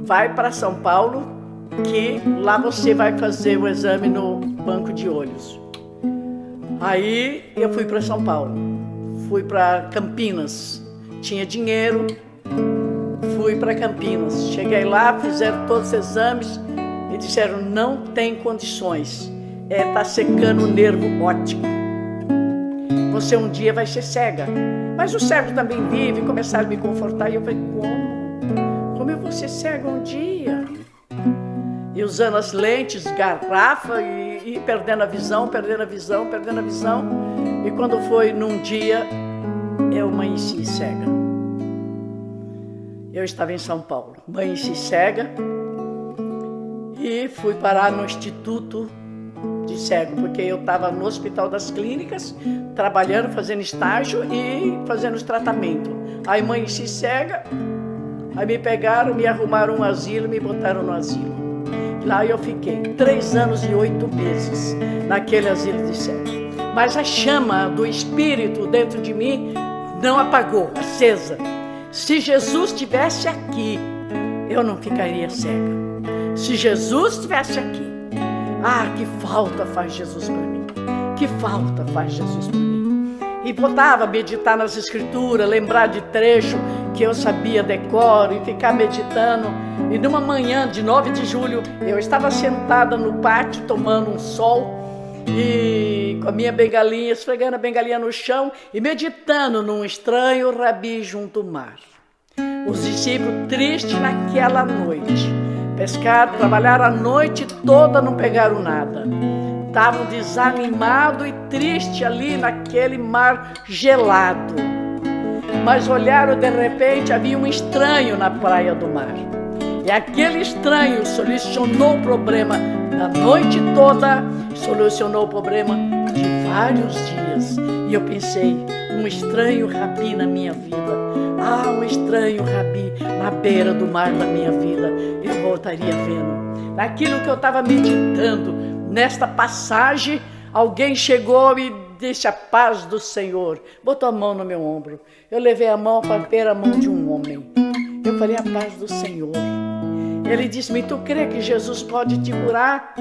Vai para São Paulo, que lá você vai fazer o exame no banco de olhos. Aí eu fui para São Paulo. Fui para Campinas. Tinha dinheiro. Fui para Campinas. Cheguei lá, fizeram todos os exames e disseram, não tem condições. Tá secando o nervo óptico. Você um dia vai ser cega. Mas o cego também vive. Começaram a me confortar e eu falei, como? Como eu vou ser cega um dia? E usando as lentes, garrafa e perdendo a visão, perdendo a visão, perdendo a visão. E quando foi num dia, eu amanheci cega. Eu estava em São Paulo, amanheci cega e fui parar no Instituto de Cego, porque eu estava no Hospital das Clínicas, trabalhando, fazendo estágio e fazendo os tratamentos. Aí amanheci cega, aí me pegaram, me arrumaram um asilo, me botaram no asilo. Lá eu fiquei 3 anos e 8 meses naquele asilo de cego. Mas a chama do Espírito dentro de mim não apagou, acesa. Se Jesus estivesse aqui, eu não ficaria cega. Se Jesus estivesse aqui, que falta faz Jesus para mim. Que falta faz Jesus para mim. E botava a meditar nas escrituras, lembrar de trecho que eu sabia decor e ficar meditando. E numa manhã de 9 de julho, eu estava sentada no pátio tomando um sol e com a minha bengalinha, esfregando a bengalinha no chão e meditando num estranho rabi junto ao mar. Os discípulos tristes naquela noite, pescaram, trabalharam a noite toda, não pegaram nada. Estavam desanimados e tristes ali naquele mar gelado. Mas olharam, de repente, havia um estranho na praia do mar. E aquele estranho solucionou o problema da noite toda, solucionou o problema de vários dias. E eu pensei, um estranho rabi na minha vida. Um estranho rabi na beira do mar da minha vida. Eu voltaria vendo. Naquilo que eu estava meditando, nesta passagem, alguém chegou e disse a paz do Senhor. Botou a mão no meu ombro. Eu levei a mão para ver a mão de um homem. Eu falei, a paz do Senhor. Ele disse-me, tu crê que Jesus pode te curar?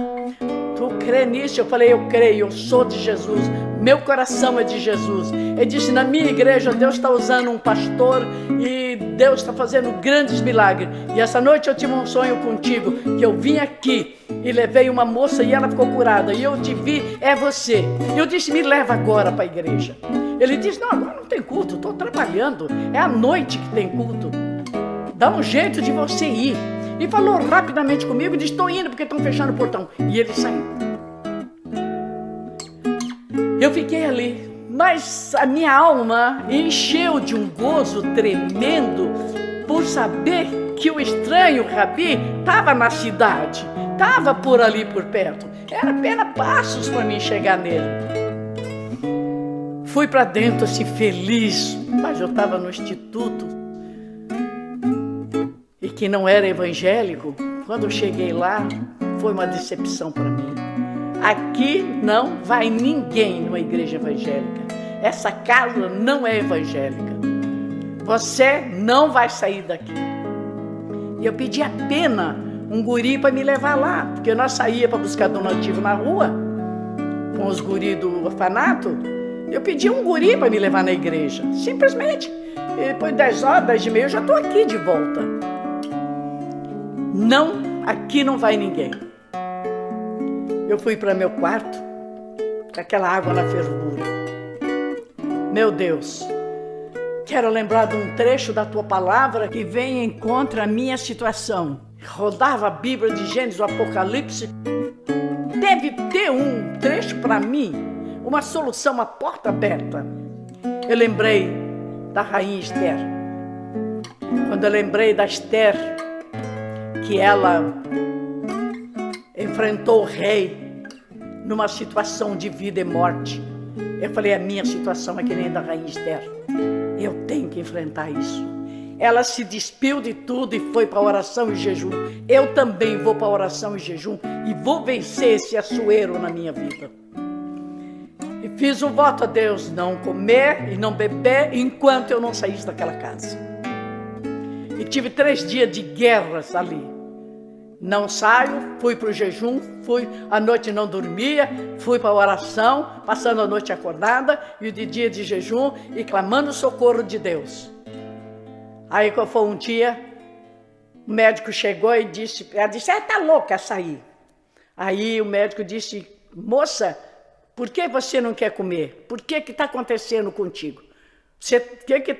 Tu crê nisso? Eu falei, eu creio, eu sou de Jesus. Meu coração é de Jesus. Ele disse, na minha igreja, Deus está usando um pastor e Deus está fazendo grandes milagres. E essa noite eu tive um sonho contigo, que eu vim aqui e levei uma moça e ela ficou curada. E eu te vi, é você. Eu disse, me leva agora para a igreja. Ele disse, não, agora não tem culto, estou trabalhando. É à noite que tem culto. Dá um jeito de você ir. E falou rapidamente comigo e disse, estou indo porque estão fechando o portão. E ele saiu. Eu fiquei ali, mas a minha alma encheu de um gozo tremendo por saber que o estranho rabi estava na cidade, estava por ali por perto. Era apenas passos para mim chegar nele. Fui para dentro assim feliz, mas eu estava no instituto e que não era evangélico. Quando eu cheguei lá, foi uma decepção para mim. Aqui não vai ninguém numa igreja evangélica. Essa casa não é evangélica. Você não vai sair daqui. E eu pedi apenas um guri para me levar lá, porque nós saíamos para buscar donativo na rua, com os guris do orfanato. Eu pedi um guri para me levar na igreja, simplesmente. E depois 10 horas, 10h30, eu já estou aqui de volta. Não, aqui não vai ninguém. Eu fui para meu quarto, com aquela água na fervura. Meu Deus, quero lembrar de um trecho da tua palavra que vem em contra a minha situação. Rodava a Bíblia de Gênesis, o Apocalipse. Deve ter um trecho para mim, uma solução, uma porta aberta. Eu lembrei da rainha Esther. Quando eu lembrei da Esther, que ela enfrentou o rei numa situação de vida e morte, eu falei, a minha situação é que nem da rainha Esther. Eu tenho que enfrentar isso. Ela se despiu de tudo e foi para a oração e jejum. Eu também vou para a oração e jejum e vou vencer esse assuero na minha vida. E fiz um voto a Deus, não comer e não beber enquanto eu não saísse daquela casa. E tive 3 dias de guerras ali. Não saio, fui para o jejum, à noite não dormia, fui para a oração, passando a noite acordada e de dia de jejum e clamando o socorro de Deus. Aí quando foi um dia, o médico chegou e disse, ela disse, tá louca a sair. Aí o médico disse, moça, por que você não quer comer? Por que está acontecendo contigo?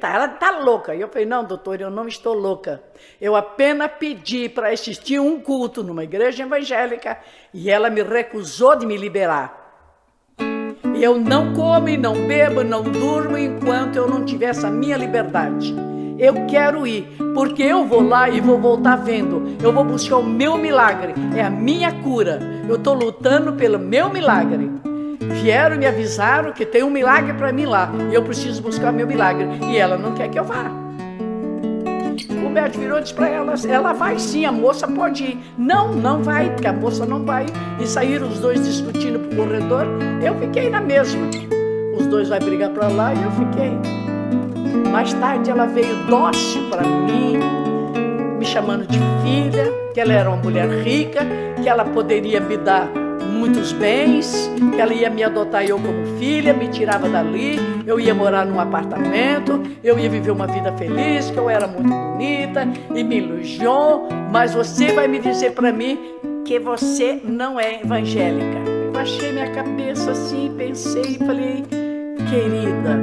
Ela está louca. E eu falei, não, doutor, eu não estou louca. Eu apenas pedi para assistir um culto numa igreja evangélica e ela me recusou de me liberar. E eu não como, não bebo, não durmo enquanto eu não tiver essa minha liberdade. Eu quero ir, porque eu vou lá e vou voltar vendo. Eu vou buscar o meu milagre, é a minha cura. Eu estou lutando pelo meu milagre. Vieram e me avisaram que tem um milagre para mim lá. E eu preciso buscar o meu milagre. E ela não quer que eu vá. O médico virou e disse para ela, ela vai sim, a moça pode ir. Não, não vai, porque a moça não vai. E saíram os dois discutindo pro corredor. Eu fiquei na mesma. Os dois vão brigar para lá e eu fiquei. Mais tarde ela veio dócil para mim, me chamando de filha, que ela era uma mulher rica, que ela poderia me dar muitos bens, que ela ia me adotar eu como filha, me tirava dali, eu ia morar num apartamento, eu ia viver uma vida feliz, que eu era muito bonita e me elogiou, mas você vai me dizer para mim que você não é evangélica. Eu baixei minha cabeça assim, pensei e falei, querida,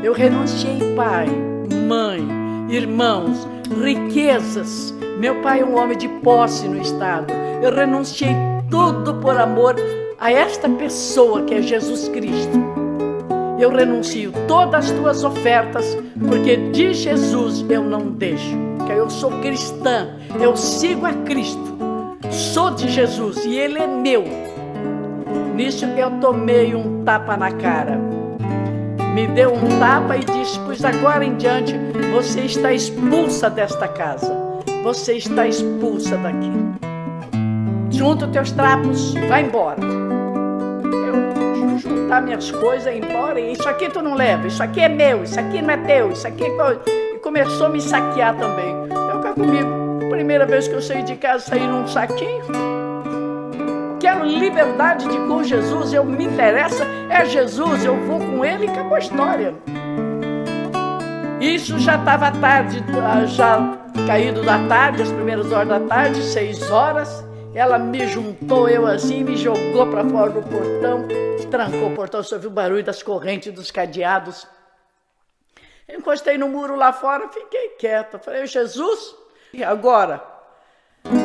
eu renunciei pai, mãe, irmãos, riquezas. Meu pai é um homem de posse no estado. Eu renunciei tudo por amor a esta pessoa que é Jesus Cristo. Eu renuncio todas as tuas ofertas, porque de Jesus eu não deixo. Porque eu sou cristã, eu sigo a Cristo. Sou de Jesus e Ele é meu. Nisso eu tomei um tapa na cara. Me deu um tapa e disse, pois agora em diante você está expulsa desta casa. Você está expulsa daqui. Junta teus trapos, vai embora. Eu juntar minhas coisas, ir embora. Isso aqui tu não leva, isso aqui é meu, isso aqui não é teu, isso aqui é... E começou a me saquear também. Eu cá comigo, primeira vez que eu saí de casa, saí num saquinho. Quero liberdade de ir com Jesus, eu me interessa, é Jesus, eu vou com Ele e acabou a história. Isso já estava tarde, já caído da tarde, as primeiras horas da tarde, 6 horas. Ela me juntou, eu assim, me jogou para fora do portão, trancou o portão, só ouviu o barulho das correntes, dos cadeados. Eu encostei no muro lá fora, fiquei quieta. Falei, Jesus, e agora?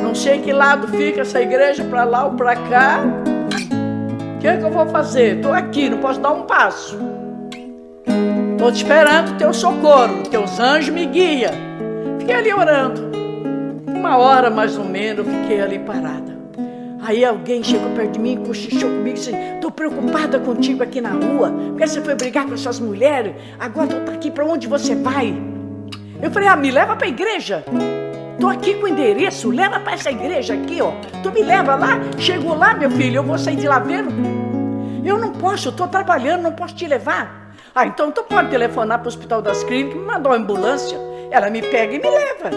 Não sei que lado fica essa igreja, para lá ou para cá. O que é que eu vou fazer? Estou aqui, não posso dar um passo. Estou te esperando teu socorro, teus anjos me guiam. Fiquei ali orando. 1 hora mais ou menos, eu fiquei ali parada. Aí alguém chegou perto de mim, cochichou comigo e disse, estou preocupada contigo aqui na rua, porque você foi brigar com essas mulheres, agora tu está aqui, para onde você vai? Eu falei, me leva para a igreja. Estou aqui com o endereço, leva para essa igreja aqui, ó. Tu me leva lá, chegou lá, meu filho, eu vou sair de lá vendo. Eu não posso, estou trabalhando, não posso te levar. Então tu pode telefonar para o Hospital das Clínicas, me mandar uma ambulância, ela me pega e me leva.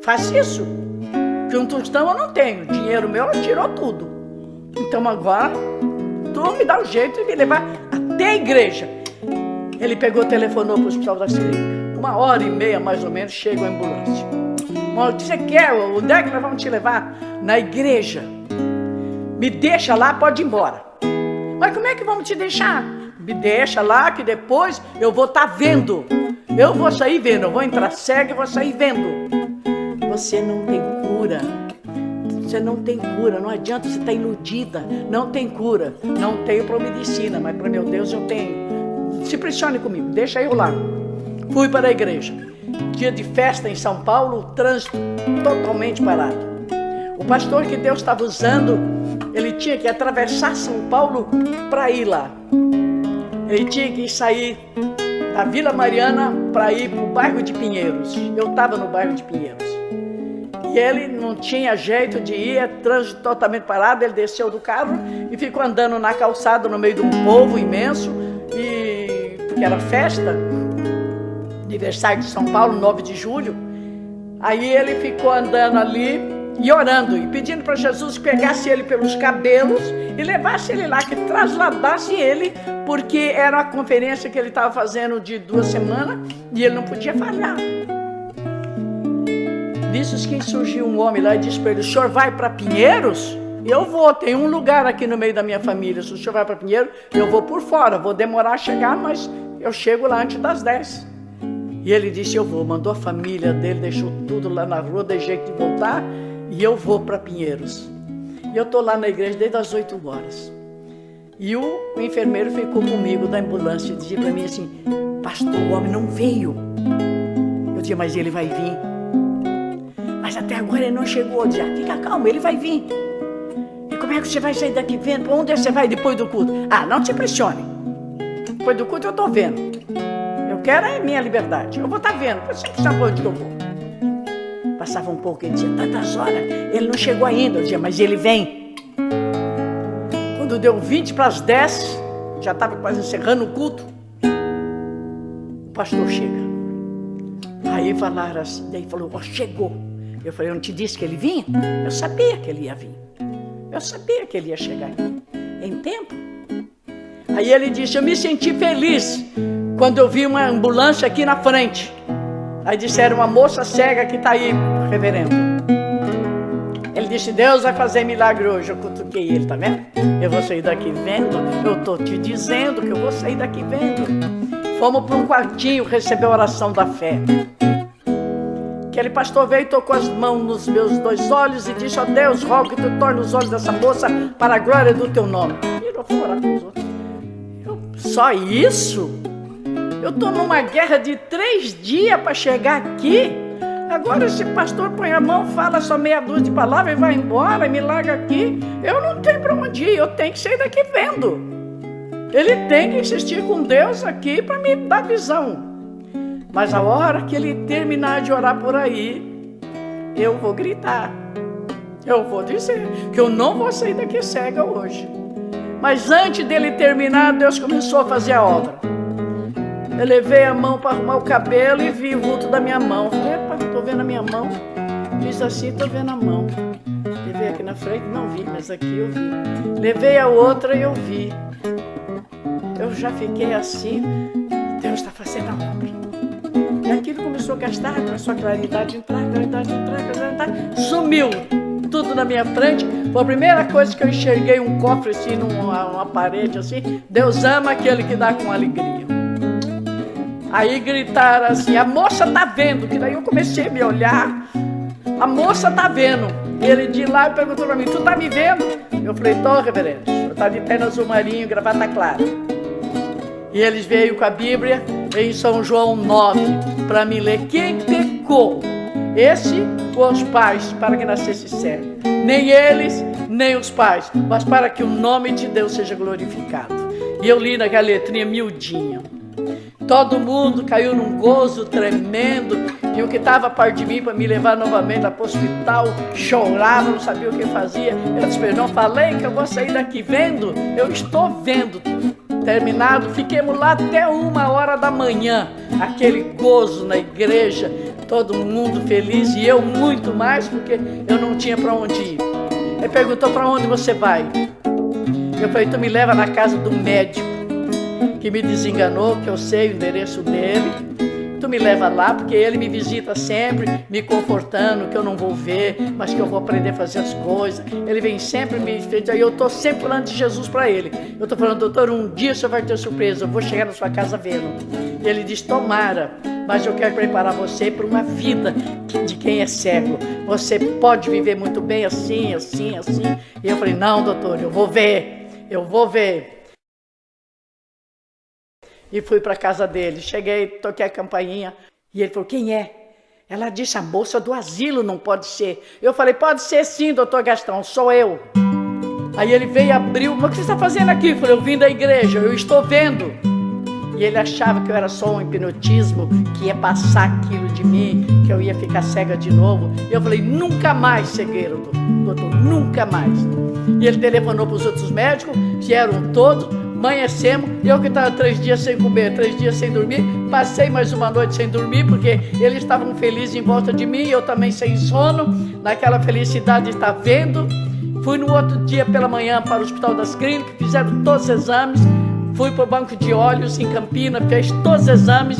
Faz isso. Que um tostão eu não tenho, dinheiro meu ela tirou tudo. Então agora, tu me dá um jeito de me levar até a igreja. Ele pegou, telefonou para o Hospital das Clínicas. 1h30 mais ou menos, chega a ambulância. O que você quer? Onde é que nós vamos te levar? Na igreja. Me deixa lá, pode ir embora. Mas como é que vamos te deixar? Me deixa lá que depois eu vou estar vendo. Eu vou sair vendo, eu vou entrar cego e vou sair vendo. Você não tem cura. Você não tem cura, não adianta, você está iludida. Não tem cura. Não tenho para medicina, mas para meu Deus eu tenho. Se pressione comigo, deixa eu lá. Fui para a igreja. Dia de festa em São Paulo, o trânsito totalmente parado. O pastor que Deus estava usando, ele tinha que atravessar São Paulo para ir lá. Ele tinha que sair da Vila Mariana para ir para o bairro de Pinheiros. Eu estava no bairro de Pinheiros. E ele não tinha jeito de ir, trânsito totalmente parado. Ele desceu do carro e ficou andando na calçada no meio de um povo imenso. Porque era festa, aniversário de São Paulo, 9 de julho. Aí ele ficou andando ali e orando e pedindo para Jesus que pegasse ele pelos cabelos e levasse ele lá, que trasladasse ele, porque era uma conferência que ele estava fazendo de 2 semanas e ele não podia falhar. Nisso que surgiu um homem lá e disse para ele: o senhor vai para Pinheiros? Eu vou, tem um lugar aqui no meio da minha família. Se o senhor vai para Pinheiros, eu vou por fora, vou demorar a chegar, mas eu chego lá antes das 10. E ele disse: eu vou. Mandou a família dele, deixou tudo lá na rua, dei jeito de voltar, e eu vou para Pinheiros. E eu estou lá na igreja desde as 8 horas. E o enfermeiro ficou comigo da ambulância e dizia para mim assim: pastor, o homem não veio. Eu dizia: mas ele vai vir. Mas até agora ele não chegou. Eu dizia: fica calmo, ele vai vir. E como é que você vai sair daqui vendo? Para onde você vai depois do culto? Ah, não te pressione. Depois do culto eu estou vendo. Eu quero é minha liberdade. Eu vou estar vendo. Você sempre sabe onde que eu vou. Passava um pouco, ele dizia: tantas horas, ele não chegou ainda. Eu dizia: mas ele vem. Quando deu 20 para as 10, já estava quase encerrando o culto, o pastor chega. Aí falaram assim, daí falou: ó, chegou. Eu falei: eu não te disse que ele vinha? Eu sabia que ele ia vir. Eu sabia que ele ia chegar aqui em tempo. Aí ele disse: eu me senti feliz quando eu vi uma ambulância aqui na frente. Aí disseram: uma moça cega que está aí, reverendo. Ele disse: Deus vai fazer milagre hoje. Eu cutuquei ele, tá vendo? Eu vou sair daqui vendo. Eu estou te dizendo que eu vou sair daqui vendo. Fomos para um quartinho receber a oração da fé. Aquele pastor veio e tocou as mãos nos meus 2 olhos e disse: ó Deus, rogo que tu torne os olhos dessa moça para a glória do teu nome. E eu fui orar com os outros. Só isso? Eu estou numa guerra de 3 dias para chegar aqui. Agora esse pastor põe a mão, fala só meia dúzia de palavras e vai embora e me larga aqui. Eu não tenho para onde ir, eu tenho que sair daqui vendo. Ele tem que insistir com Deus aqui para me dar visão. Mas a hora que ele terminar de orar por aí, eu vou gritar. Eu vou dizer que eu não vou sair daqui cega hoje. Mas antes dele terminar, Deus começou a fazer a obra. Eu levei a mão para arrumar o cabelo e vi o vulto da minha mão. Falei: epa, estou vendo a minha mão. Fiz assim, estou vendo a mão. Levei aqui na frente, não vi, mas aqui eu vi. Levei a outra e eu vi. Eu já fiquei assim. Deus está fazendo a obra. E aquilo começou a gastar, começou a claridade entrar, claridade entrar, claridade entrar. Sumiu tudo na minha frente. Foi a primeira coisa que eu enxerguei, um cofre assim, numa parede assim. Deus ama aquele que dá com alegria. Aí gritaram assim: a moça tá vendo. Que daí eu comecei a me olhar. A moça tá vendo. E ele de lá perguntou para mim: tu tá me vendo? Eu falei: tô, reverendo. O senhor tá de terno azul marinho, gravata clara. E eles veio com a Bíblia em São João 9 para me ler. Quem pecou? Esse ou os pais para que nascesse cego? Nem eles, nem os pais, mas para que o nome de Deus seja glorificado. E eu li naquela letrinha miudinha. Todo mundo caiu num gozo tremendo. E o que estava perto de mim para me levar novamente para o hospital chorava, não sabia o que fazia. Eu disse: não falei que eu vou sair daqui vendo? Eu estou vendo. Terminado, fiquemos lá até 1h da manhã. Aquele gozo na igreja, todo mundo feliz e eu muito mais, porque eu não tinha para onde ir. Ele perguntou: para onde você vai? Eu falei: tu me leva na casa do médico que me desenganou, que eu sei o endereço dele. Tu me leva lá, porque ele me visita sempre, me confortando, que eu não vou ver, mas que eu vou aprender a fazer as coisas. Ele vem sempre me feito, aí eu estou sempre falando de Jesus para ele. Eu estou falando: doutor, um dia você vai ter surpresa, eu vou chegar na sua casa vendo. E ele diz: tomara, mas eu quero preparar você para uma vida de quem é cego. Você pode viver muito bem assim, assim, assim. E eu falei, não, doutor, eu vou ver, eu vou ver. E fui para a casa dele. Cheguei, toquei a campainha. E ele falou, quem é? Ela disse, a moça do asilo, não pode ser. Eu falei, pode ser sim, doutor Gastão, sou eu. Aí ele veio e abriu, mas o que você está fazendo aqui? Eu falei, eu vim da igreja, eu estou vendo. E ele achava que eu era só um hipnotismo, que ia passar aquilo de mim, que eu ia ficar cega de novo. E eu falei, nunca mais cegueira, doutor, nunca mais. E ele telefonou para os outros médicos, vieram todos, amanhecemos, eu que estava 3 dias sem comer, 3 dias sem dormir, passei mais uma noite sem dormir, porque eles estavam felizes em volta de mim, eu também sem sono, naquela felicidade de estar vendo. Fui no outro dia pela manhã para o Hospital das Clínicas, fizeram todos os exames, fui para o banco de olhos em Campinas, fez todos os exames,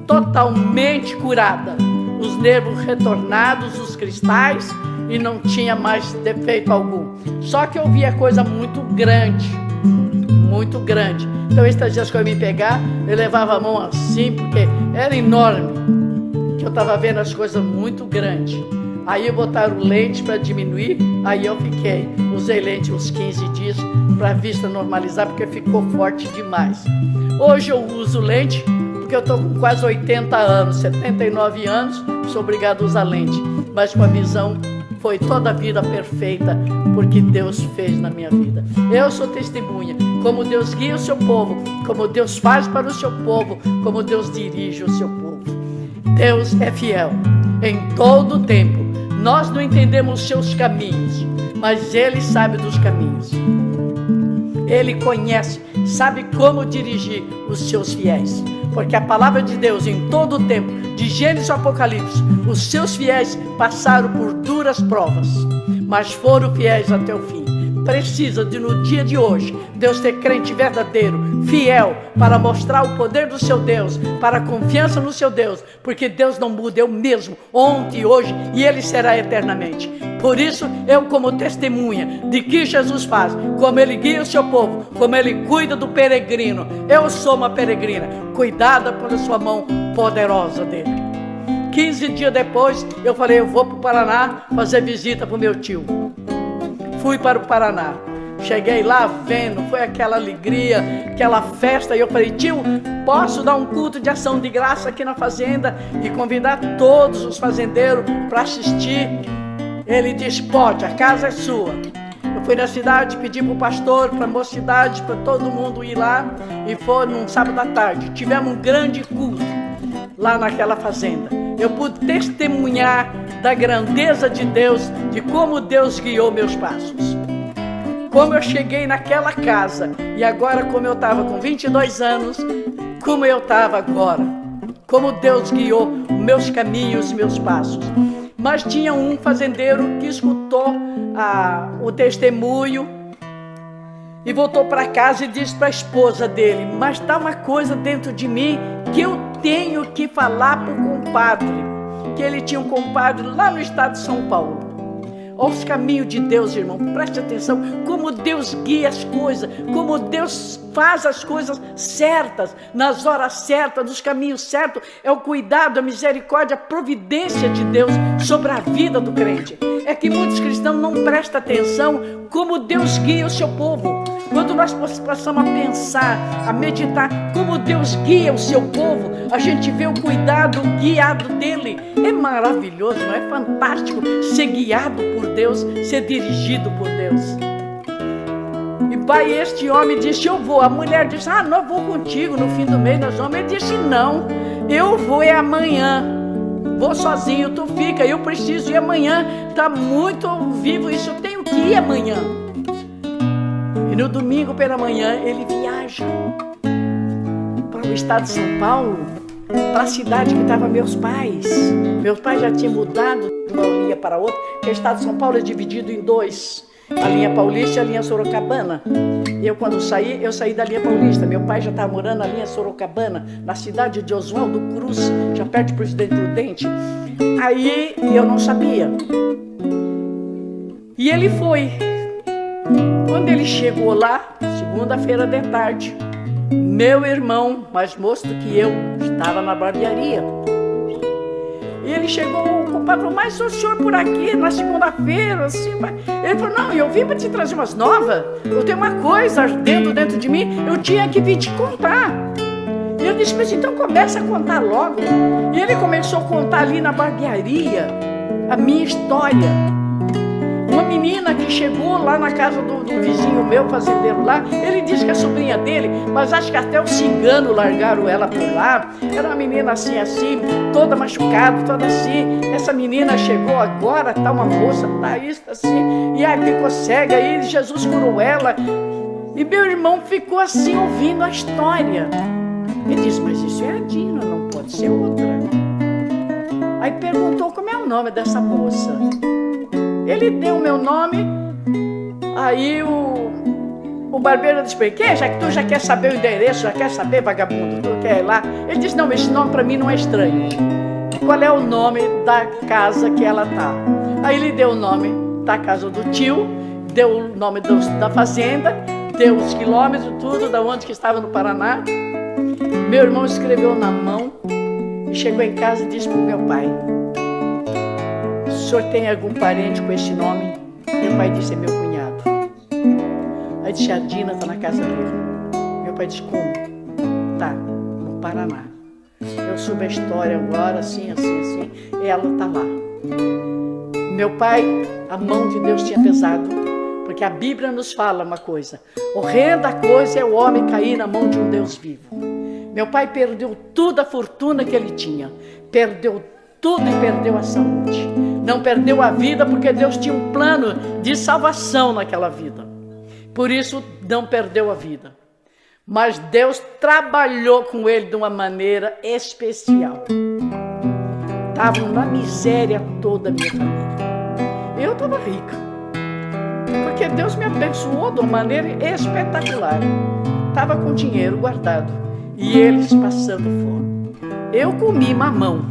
totalmente curada. Os nervos retornados, os cristais, e não tinha mais defeito algum. Só que eu via coisa muito grande, muito grande. Então, esses dias que eu ia me pegar, eu levava a mão assim, porque era enorme, que eu estava vendo as coisas muito grandes. Aí botaram lente para diminuir, aí eu fiquei. Usei lente uns 15 dias para a vista normalizar, porque ficou forte demais. Hoje eu uso lente, porque eu estou com quase 80 anos, 79 anos, sou obrigado a usar lente. Mas com a visão foi toda a vida perfeita, porque Deus fez na minha vida. Eu sou testemunha, como Deus guia o seu povo, como Deus faz para o seu povo, como Deus dirige o seu povo. Deus é fiel em todo o tempo. Nós não entendemos os seus caminhos, mas Ele sabe dos caminhos. Ele conhece, sabe como dirigir os seus fiéis. Porque a palavra de Deus em todo o tempo, de Gênesis ao Apocalipse, os seus fiéis passaram por duras provas, mas foram fiéis até o fim. Precisa de, no dia de hoje, Deus ter crente verdadeiro, fiel, para mostrar o poder do seu Deus, para a confiança no seu Deus, porque Deus não muda, é o mesmo, ontem e hoje, e Ele será eternamente. Por isso, eu como testemunha de que Jesus faz, como Ele guia o seu povo, como Ele cuida do peregrino, eu sou uma peregrina, cuidada pela sua mão poderosa dEle. 15 dias depois, eu falei, eu vou para o Paraná fazer visita para o meu tio. Fui para o Paraná, cheguei lá vendo, foi aquela alegria, aquela festa, e eu falei, tio, posso dar um culto de ação de graça aqui na fazenda e convidar todos os fazendeiros para assistir? Ele disse, pode, a casa é sua. Eu fui na cidade, pedi para o pastor, para a mocidade, para todo mundo ir lá, e foi num sábado à tarde, tivemos um grande culto lá naquela fazenda. Eu pude testemunhar da grandeza de Deus, de como Deus guiou meus passos. Como eu cheguei naquela casa, e agora como eu estava com 22 anos, como eu estava agora. Como Deus guiou meus caminhos, meus passos. Mas tinha um fazendeiro que escutou o testemunho e voltou para casa e disse para a esposa dele, mas está uma coisa dentro de mim que eu tenho que falar para o compadre, que ele tinha um compadre lá no estado de São Paulo. Olha os caminhos de Deus, irmão, preste atenção, como Deus guia as coisas, como Deus faz as coisas certas, nas horas certas, nos caminhos certos. É o cuidado, a misericórdia, a providência de Deus sobre a vida do crente. É que muitos cristãos não prestam atenção como Deus guia o seu povo. Quando nós passamos a pensar, a meditar como Deus guia o seu povo, a gente vê o cuidado guiado dele. É maravilhoso, não é fantástico ser guiado por Deus, ser dirigido por Deus. E pai, este homem disse, eu vou. A mulher disse, não, vou contigo no fim do mês, nós vamos. Ele disse, não, eu vou é amanhã. Vou sozinho, tu fica, eu preciso ir amanhã. Está muito vivo isso, eu tenho que ir amanhã. E no domingo pela manhã ele viaja para o estado de São Paulo, para a cidade que estavam meus pais. Meus pais já tinham mudado de uma linha para outra, porque o estado de São Paulo é dividido em dois, a linha Paulista e a linha Sorocabana. E eu quando saí, eu saí da linha Paulista. Meu pai já estava morando na linha Sorocabana, na cidade de Oswaldo Cruz, já perto de Presidente Prudente. Aí eu não sabia. E ele foi. Quando ele chegou lá, segunda-feira de tarde, meu irmão, mais moço do que eu, estava na barbearia. E ele chegou, o compadre falou, mas o senhor por aqui, na segunda-feira, assim... Ele falou, não, eu vim para te trazer umas novas. Eu tenho uma coisa ardendo dentro de mim, eu tinha que vir te contar. E eu disse, mas então começa a contar logo. E ele começou a contar ali na barbearia a minha história. Uma menina que chegou lá na casa do vizinho meu, fazendeiro lá, ele disse que é sobrinha dele, mas acho que até os ciganos largaram ela por lá. Era uma menina assim, toda machucada, toda assim. Essa menina chegou agora, tá uma moça, tá isso, assim, e aí ficou cega, aí Jesus curou ela. E meu irmão ficou assim, ouvindo a história. Ele disse, mas isso é a Dina, não pode ser outra. Aí perguntou como é o nome dessa moça. Ele deu o meu nome, aí o barbeiro disse para ele, já que tu já quer saber o endereço, já quer saber, vagabundo, tu quer ir lá? Ele disse, não, esse nome para mim não é estranho. Qual é o nome da casa que ela tá? Aí ele deu o nome da casa do tio, deu o nome da fazenda, deu os quilômetros, tudo, da onde que estava no Paraná. Meu irmão escreveu na mão e chegou em casa e disse para o meu pai, o senhor tem algum parente com esse nome? Meu pai disse, é meu cunhado. Aí disse, a Dina está na casa dele. Meu pai disse, como? Tá, no Paraná. Eu soube a história agora, assim, e ela está lá. Meu pai, a mão de Deus tinha pesado, porque a Bíblia nos fala uma coisa, horrenda coisa é o homem cair na mão de um Deus vivo. Meu pai perdeu toda a fortuna que ele tinha, perdeu tudo e perdeu a saúde. Não perdeu a vida porque Deus tinha um plano de salvação naquela vida. Por isso não perdeu a vida. Mas Deus trabalhou com ele de uma maneira especial. Estava na miséria toda a minha família. Eu estava rica. Porque Deus me abençoou de uma maneira espetacular. Estava com dinheiro guardado. E eles passando fome. Eu comi mamão.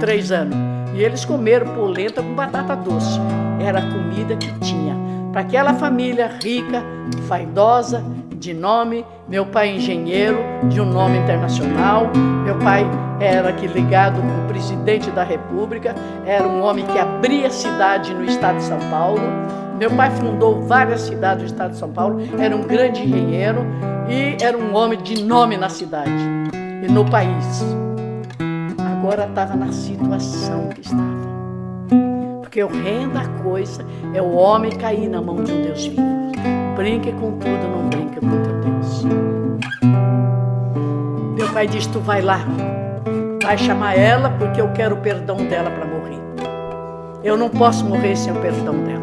3 anos. E eles comeram polenta com batata doce. Era a comida que tinha. Para aquela família rica, vaidosa, de nome. Meu pai engenheiro, de um nome internacional. Meu pai era aqui ligado com o presidente da República. Era um homem que abria cidade no estado de São Paulo. Meu pai fundou várias cidades no estado de São Paulo. Era um grande engenheiro e era um homem de nome na cidade e no país. Agora estava na situação que estava. Porque horrenda coisa é o homem cair na mão de um Deus vivo. Brinque com tudo, não brinque com teu Deus. Meu pai disse, tu vai lá, vai chamar ela porque eu quero o perdão dela para morrer. Eu não posso morrer sem o perdão dela.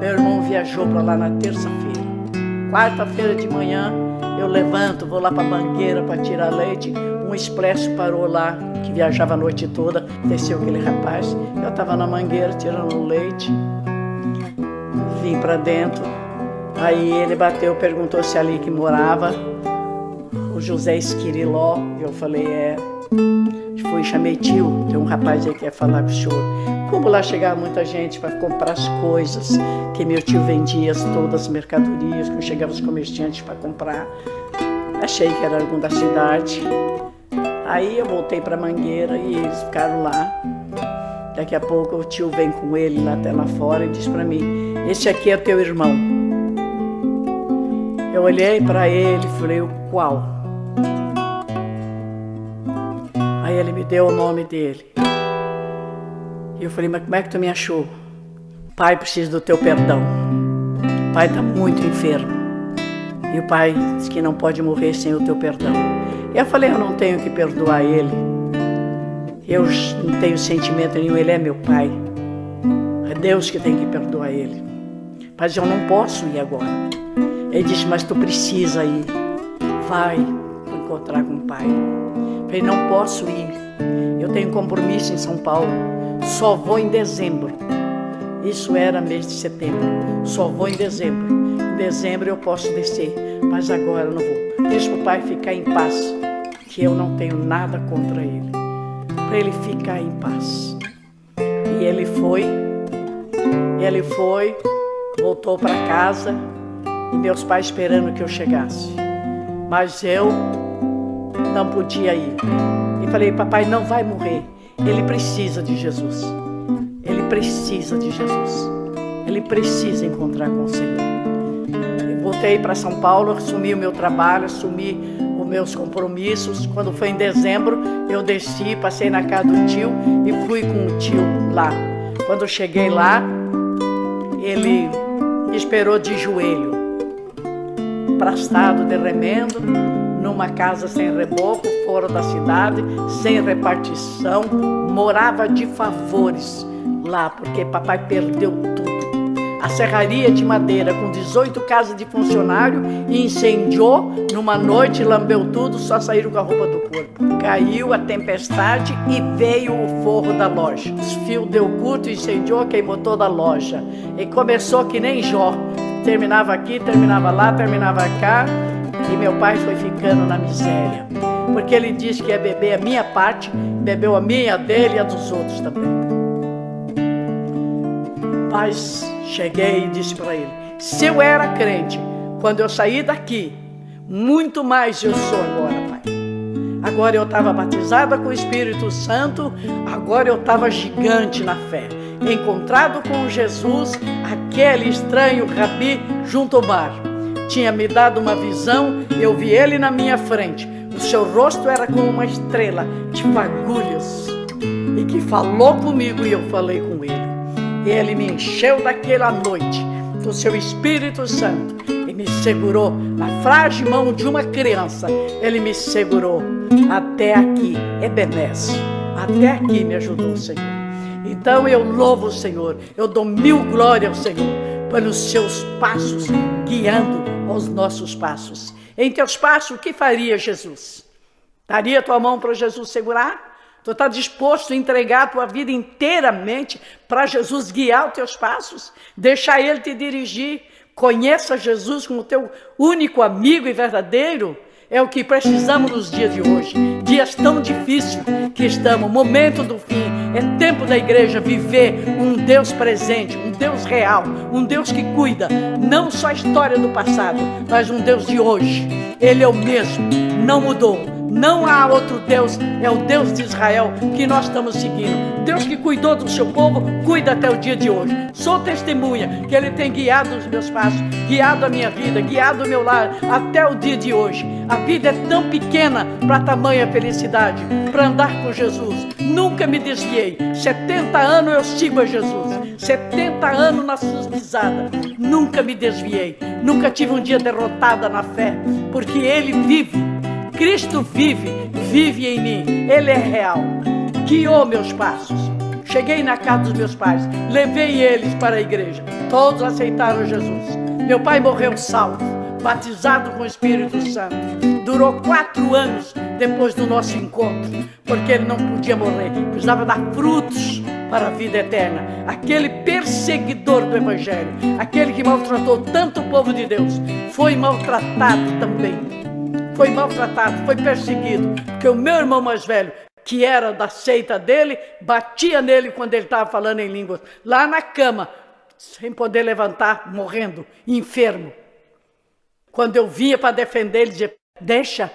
Meu irmão viajou para lá na terça-feira. Quarta-feira de manhã, eu levanto, vou lá para a Mangueira para tirar leite. Um expresso parou lá, que viajava a noite toda, desceu aquele rapaz. Eu estava na Mangueira tirando o leite, vim para dentro. Aí ele bateu, perguntou se ali que morava o José Esquiriló. Eu falei, fui, chamei tio, tem um rapaz aí que quer falar com o senhor. Como lá chegava muita gente para comprar as coisas que meu tio vendia, todas as mercadorias, que chegavam os comerciantes para comprar. Achei que era algum da cidade. Aí eu voltei para Mangueira e eles ficaram lá. Daqui a pouco o tio vem com ele lá até lá fora e diz para mim, esse aqui é teu irmão. Eu olhei para ele e falei, o qual? Aí ele me deu o nome dele. E eu falei, mas como é que tu me achou? Pai precisa do teu perdão. O pai está muito enfermo. E o pai diz que não pode morrer sem o teu perdão. E eu falei, eu não tenho que perdoar ele. Eu não tenho sentimento nenhum, ele é meu pai. É Deus que tem que perdoar ele. Mas eu não posso ir agora. Ele disse, mas tu precisa ir. Vai encontrar com o pai. Eu falei, não posso ir. Eu tenho compromisso em São Paulo. Só vou em dezembro. Isso era mês de setembro. Só vou em dezembro. Em dezembro eu posso descer, mas agora eu não vou. Deixa o pai ficar em paz, que eu não tenho nada contra ele. Para ele ficar em paz. E ele foi, voltou para casa e meus pais esperando que eu chegasse. Mas eu não podia ir. e falei: papai não vai morrer, ele precisa de Jesus. Ele precisa de Jesus. Ele precisa encontrar com o Senhor. Eu voltei para São Paulo, assumi o meu trabalho, assumi os meus compromissos. Quando foi em dezembro, eu desci, passei na casa do tio e fui com o tio lá. Quando eu cheguei lá, ele me esperou de joelho, prostrado de remendo, numa casa sem reboco, fora da cidade, sem repartição, morava de favores lá, porque papai perdeu tudo. A serraria de madeira com 18 casas de funcionário incendiou numa noite, lambeu tudo, só saíram com a roupa do corpo. Caiu a tempestade e veio o forro da loja. Os fios deu curto, incendiou, queimou toda a loja. E começou que nem Jó. Terminava aqui, terminava lá, terminava cá. E meu pai foi ficando na miséria. Porque ele disse que ia beber a minha parte, bebeu a minha, a dele e a dos outros também. Mas cheguei e disse para ele: se eu era crente quando eu saí daqui, muito mais eu sou agora, pai. Agora eu estava batizada com o Espírito Santo, agora eu estava gigante na fé, encontrado com Jesus, aquele estranho rabi junto ao mar. Tinha me dado uma visão, eu vi ele na minha frente. O seu rosto era como uma estrela de fagulhas, e que falou comigo e eu falei com ele. E ele me encheu daquela noite do seu Espírito Santo e me segurou na frágil mão de uma criança. Ele me segurou até aqui, Ebenezer. Até aqui me ajudou o Senhor. Então eu louvo o Senhor, eu dou mil glórias ao Senhor pelos seus passos, guiando aos nossos passos. Em teus passos, o que faria Jesus? Daria tua mão para Jesus segurar? Tu está disposto a entregar a tua vida inteiramente para Jesus guiar os teus passos? Deixar Ele te dirigir? Conheça Jesus como teu único amigo e verdadeiro? É o que precisamos nos dias de hoje. Dias tão difíceis que estamos, momento do fim. É tempo da igreja viver um Deus presente, um Deus real, um Deus que cuida, não só a história do passado, mas um Deus de hoje. Ele é o mesmo, não mudou. Não há outro Deus, é o Deus de Israel que nós estamos seguindo. Deus que cuidou do seu povo, cuida até o dia de hoje. Sou testemunha que Ele tem guiado os meus passos, guiado a minha vida, guiado o meu lar até o dia de hoje. A vida é tão pequena para tamanha felicidade, para andar com Jesus. Nunca me desviei. 70 anos eu sigo a Jesus. 70 anos nas suas pisadas. Nunca me desviei. Nunca tive um dia derrotada na fé, porque Ele vive. Cristo vive, vive em mim, Ele é real, guiou meus passos. Cheguei na casa dos meus pais, levei eles para a igreja, todos aceitaram Jesus. Meu pai morreu salvo, batizado com o Espírito Santo. Durou 4 anos depois do nosso encontro, porque ele não podia morrer, precisava dar frutos para a vida eterna. Aquele perseguidor do Evangelho, aquele que maltratou tanto o povo de Deus, foi maltratado também. Foi maltratado, foi perseguido, porque o meu irmão mais velho, que era da seita dele, batia nele quando ele estava falando em línguas, lá na cama, sem poder levantar, morrendo, enfermo. Quando eu vinha para defender, ele dizia: deixa,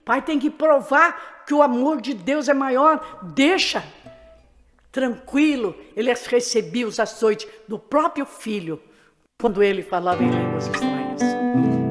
pai tem que provar que o amor de Deus é maior, deixa. Tranquilo, ele recebia os açoites do próprio filho, quando ele falava em línguas estranhas.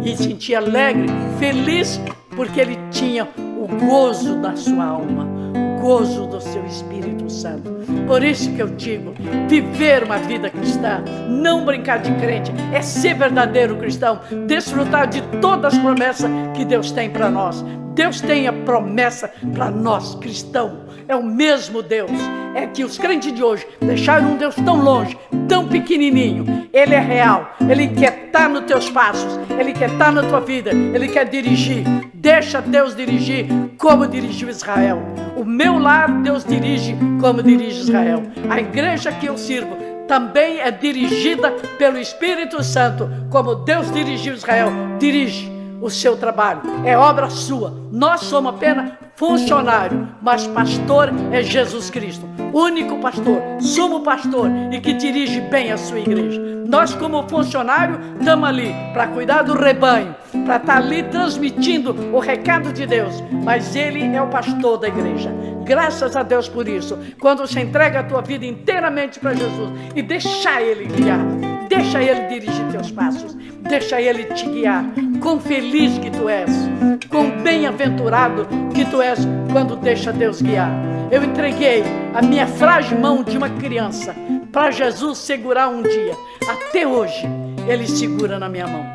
E sentia alegre, feliz, porque ele tinha o gozo da sua alma, o gozo do seu Espírito Santo. Por isso que eu digo, viver uma vida cristã, não brincar de crente, é ser verdadeiro cristão, desfrutar de todas as promessas que Deus tem para nós. Deus tem a promessa para nós, cristãos. É o mesmo Deus. É que os crentes de hoje deixaram um Deus tão longe, tão pequenininho. Ele é real. Ele quer estar nos teus passos. Ele quer estar na tua vida. Ele quer dirigir. Deixa Deus dirigir como dirigiu Israel. O meu lar, Deus dirige como dirige Israel. A igreja que eu sirvo também é dirigida pelo Espírito Santo, como Deus dirigiu Israel. Dirige o seu trabalho, é obra sua. Nós somos apenas funcionário, mas pastor é Jesus Cristo, único pastor, sumo pastor e que dirige bem a sua igreja. Nós, como funcionário, estamos ali para cuidar do rebanho, para estar ali transmitindo o recado de Deus, mas Ele é o pastor da igreja. Graças a Deus por isso. Quando você entrega a tua vida inteiramente para Jesus e deixa Ele guiar, deixa Ele dirigir teus passos, deixa Ele te guiar. Quão feliz que tu és, quão bem-aventurado que tu és quando deixa Deus guiar. Eu entreguei a minha frágil mão de uma criança para Jesus segurar um dia. Até hoje Ele segura na minha mão.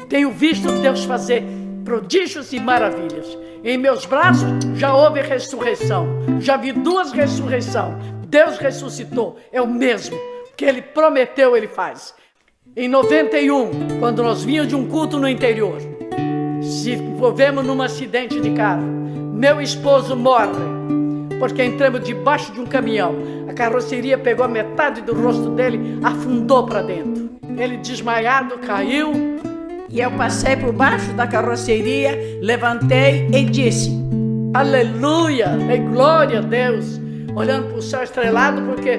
Tenho visto Deus fazer prodígios e maravilhas. Em meus braços já houve ressurreição. Já vi 2 ressurreições. Deus ressuscitou. É o mesmo que Ele prometeu, Ele faz. Em 91, quando nós vínhamos de um culto no interior, se envolvemos num acidente de carro, meu esposo morre, porque entramos debaixo de um caminhão. A carroceria pegou a metade do rosto dele, afundou para dentro. Ele desmaiado, caiu. E eu passei por baixo da carroceria, levantei e disse: aleluia, e glória a Deus, olhando para o céu estrelado, porque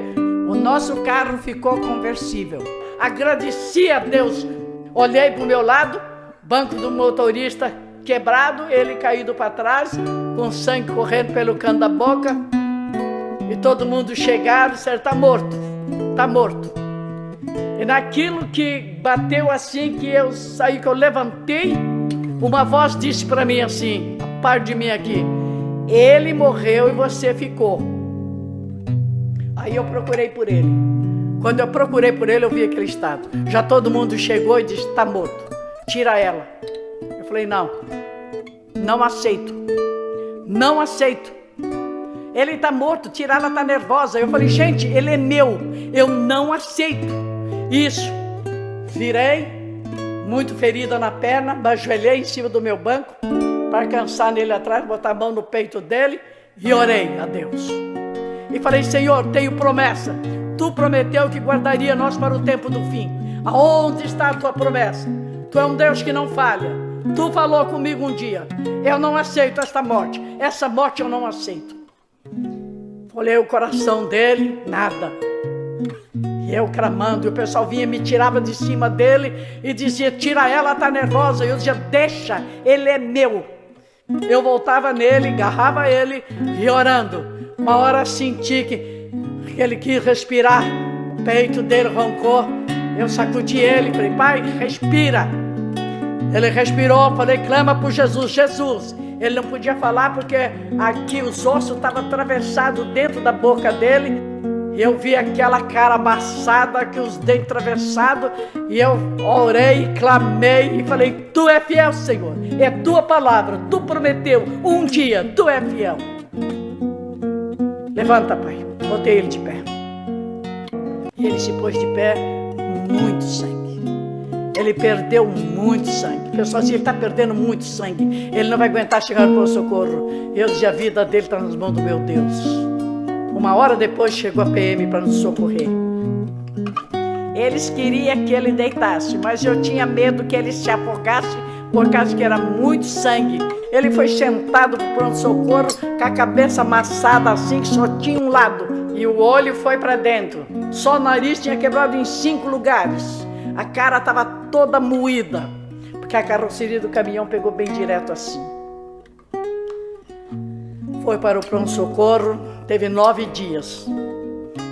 o nosso carro ficou conversível. Agradeci a Deus. Olhei para o meu lado, banco do motorista quebrado, ele caído para trás, com sangue correndo pelo canto da boca, e todo mundo chegaram, disseram: está morto, está morto. E naquilo que bateu assim, que eu saí, que eu levantei, uma voz disse para mim assim, a par de mim aqui: ele morreu e você ficou. Aí eu procurei por ele. Quando eu procurei por ele, eu vi aquele estado. Já todo mundo chegou e disse: está morto, tira ela. Eu falei: não, não aceito, não aceito. Ele está morto, tira ela, está nervosa. Eu falei: gente, ele é meu, eu não aceito isso. Virei, muito ferida na perna, me ajoelhei em cima do meu banco para alcançar nele atrás, botar a mão no peito dele e orei a Deus. E falei: Senhor, tenho promessa. Tu prometeu que guardaria nós para o tempo do fim. Aonde está a tua promessa? Tu é um Deus que não falha. Tu falou comigo um dia: eu não aceito esta morte. Essa morte eu não aceito. Olhei o coração dele, nada. E eu clamando, e o pessoal vinha e me tirava de cima dele e dizia: tira ela, está nervosa. E eu dizia: deixa, ele é meu. Eu voltava nele, agarrava ele e orando. Uma hora senti que ele quis respirar, o peito dele roncou. Eu sacudi ele, falei: pai, respira. Ele respirou, falei: clama por Jesus, Jesus. Ele não podia falar porque aqui os ossos estavam atravessados dentro da boca dele. E eu vi aquela cara amassada, que os dentes atravessados. E eu orei, clamei e falei: tu é fiel, Senhor. É tua palavra, tu prometeu um dia, tu é fiel. Levanta, pai. Botei ele de pé. E ele se pôs de pé, muito sangue. Ele perdeu muito sangue. O pessoal dizia: ele está perdendo muito sangue, ele não vai aguentar chegar no pronto-socorro. Eu disse: a vida dele está nas mãos do meu Deus. Uma hora depois chegou a PM para nos socorrer. Eles queriam que ele deitasse, mas eu tinha medo que ele se afogasse, por causa que era muito sangue. Ele foi sentado para o pronto-socorro com a cabeça amassada assim, que só tinha um lado. E o olho foi para dentro. Só o nariz tinha quebrado em 5 lugares. A cara estava toda moída, porque a carroceria do caminhão pegou bem direto assim. Foi para o pronto-socorro, teve 9 dias.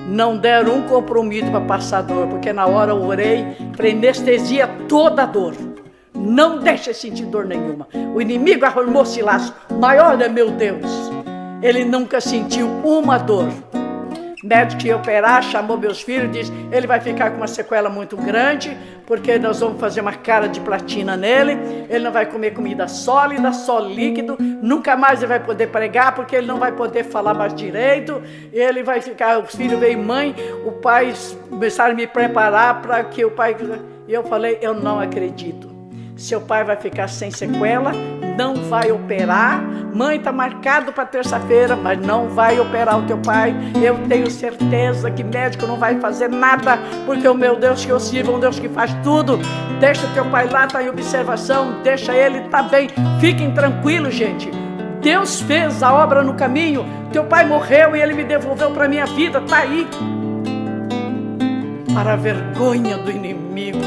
Não deram um comprimido para passar dor, porque na hora eu orei para anestesia toda a dor. Não deixe sentir dor nenhuma. O inimigo armou-se laço. Maior é meu Deus. Ele nunca sentiu uma dor. O médico que ia operar chamou meus filhos e disse: ele vai ficar com uma sequela muito grande, porque nós vamos fazer uma cara de platina nele. Ele não vai comer comida sólida, só líquido. Nunca mais ele vai poder pregar, porque ele não vai poder falar mais direito. Ele vai ficar, os filhos veio mãe, o pai começaram a me preparar para que o pai... E eu falei: eu não acredito. Seu pai vai ficar sem sequela, não vai operar. Mãe, está marcado para terça-feira, mas não vai operar o teu pai. Eu tenho certeza que médico não vai fazer nada, porque o meu Deus que eu sirvo é um Deus que faz tudo. Deixa teu pai lá, está em observação, deixa ele, está bem. Fiquem tranquilos, gente. Deus fez a obra no caminho. Teu pai morreu e ele me devolveu para a minha vida, está aí. Para a vergonha do inimigo,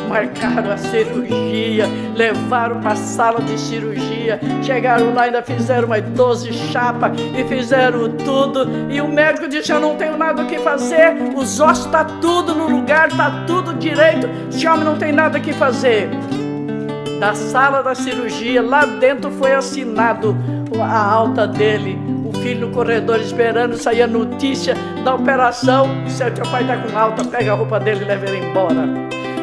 marcaram a cirurgia, levaram para a sala de cirurgia, chegaram lá, ainda fizeram mais 12 chapas e fizeram tudo, e o médico disse: eu não tenho nada o que fazer, os ossos estão tudo no lugar, está tudo direito, esse homem não tem nada o que fazer. Da sala da cirurgia, lá dentro foi assinado a alta dele. O filho no corredor esperando, saía notícia da operação: seu teu pai está com alta, pega a roupa dele e leva ele embora.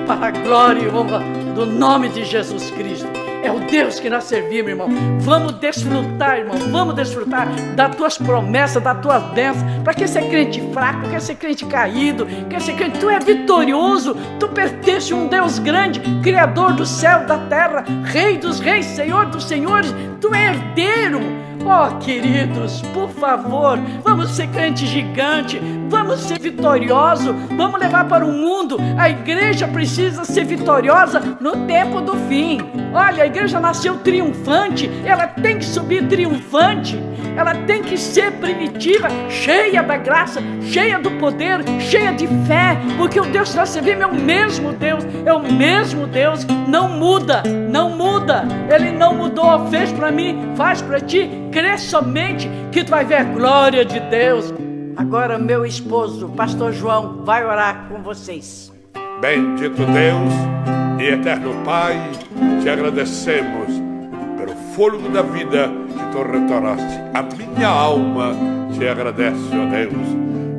Para a glória e honra do nome de Jesus Cristo. É o Deus que nós servimos, irmão. Vamos desfrutar, irmão. Vamos desfrutar das tuas promessas, das tuas bênçãos. Para que ser crente fraco, quer ser crente caído, quer ser crente... Tu é vitorioso. Tu pertence a um Deus grande, Criador do céu e da terra, Rei dos reis, Senhor dos senhores. Tu é herdeiro. Oh, queridos, por favor, vamos ser crente gigante, vamos ser vitoriosos, vamos levar para o mundo. A igreja precisa ser vitoriosa no tempo do fim. Olha, a igreja nasceu triunfante, ela tem que subir triunfante, ela tem que ser primitiva, cheia da graça, cheia do poder, cheia de fé, porque o Deus que nós servimos é o mesmo Deus, é o mesmo Deus, não muda, não muda. Ele não mudou, fez para mim, faz para ti. Crê somente que tu vai ver a glória de Deus. Agora meu esposo, pastor João, vai orar com vocês. Bendito Deus e eterno Pai, te agradecemos pelo fôlego da vida que tu retornaste. A minha alma te agradece, ó Deus.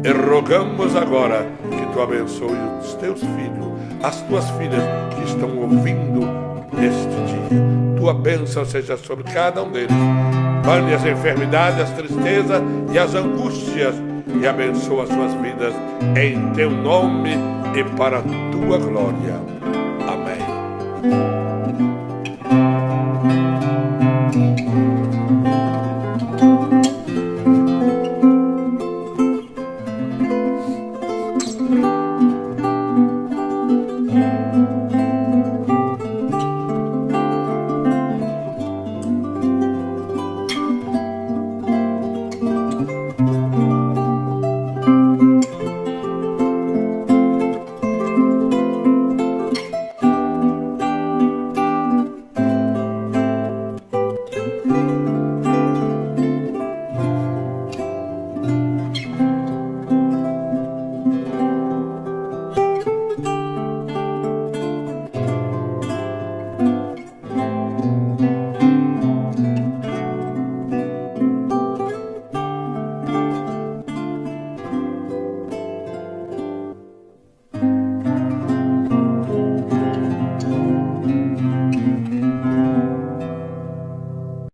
E rogamos agora que tu abençoe os teus filhos, as tuas filhas que estão ouvindo neste dia. Tua bênção seja sobre cada um deles. Bane as enfermidades, as tristezas e as angústias e abençoa as suas vidas em teu nome e para a tua glória. Amém.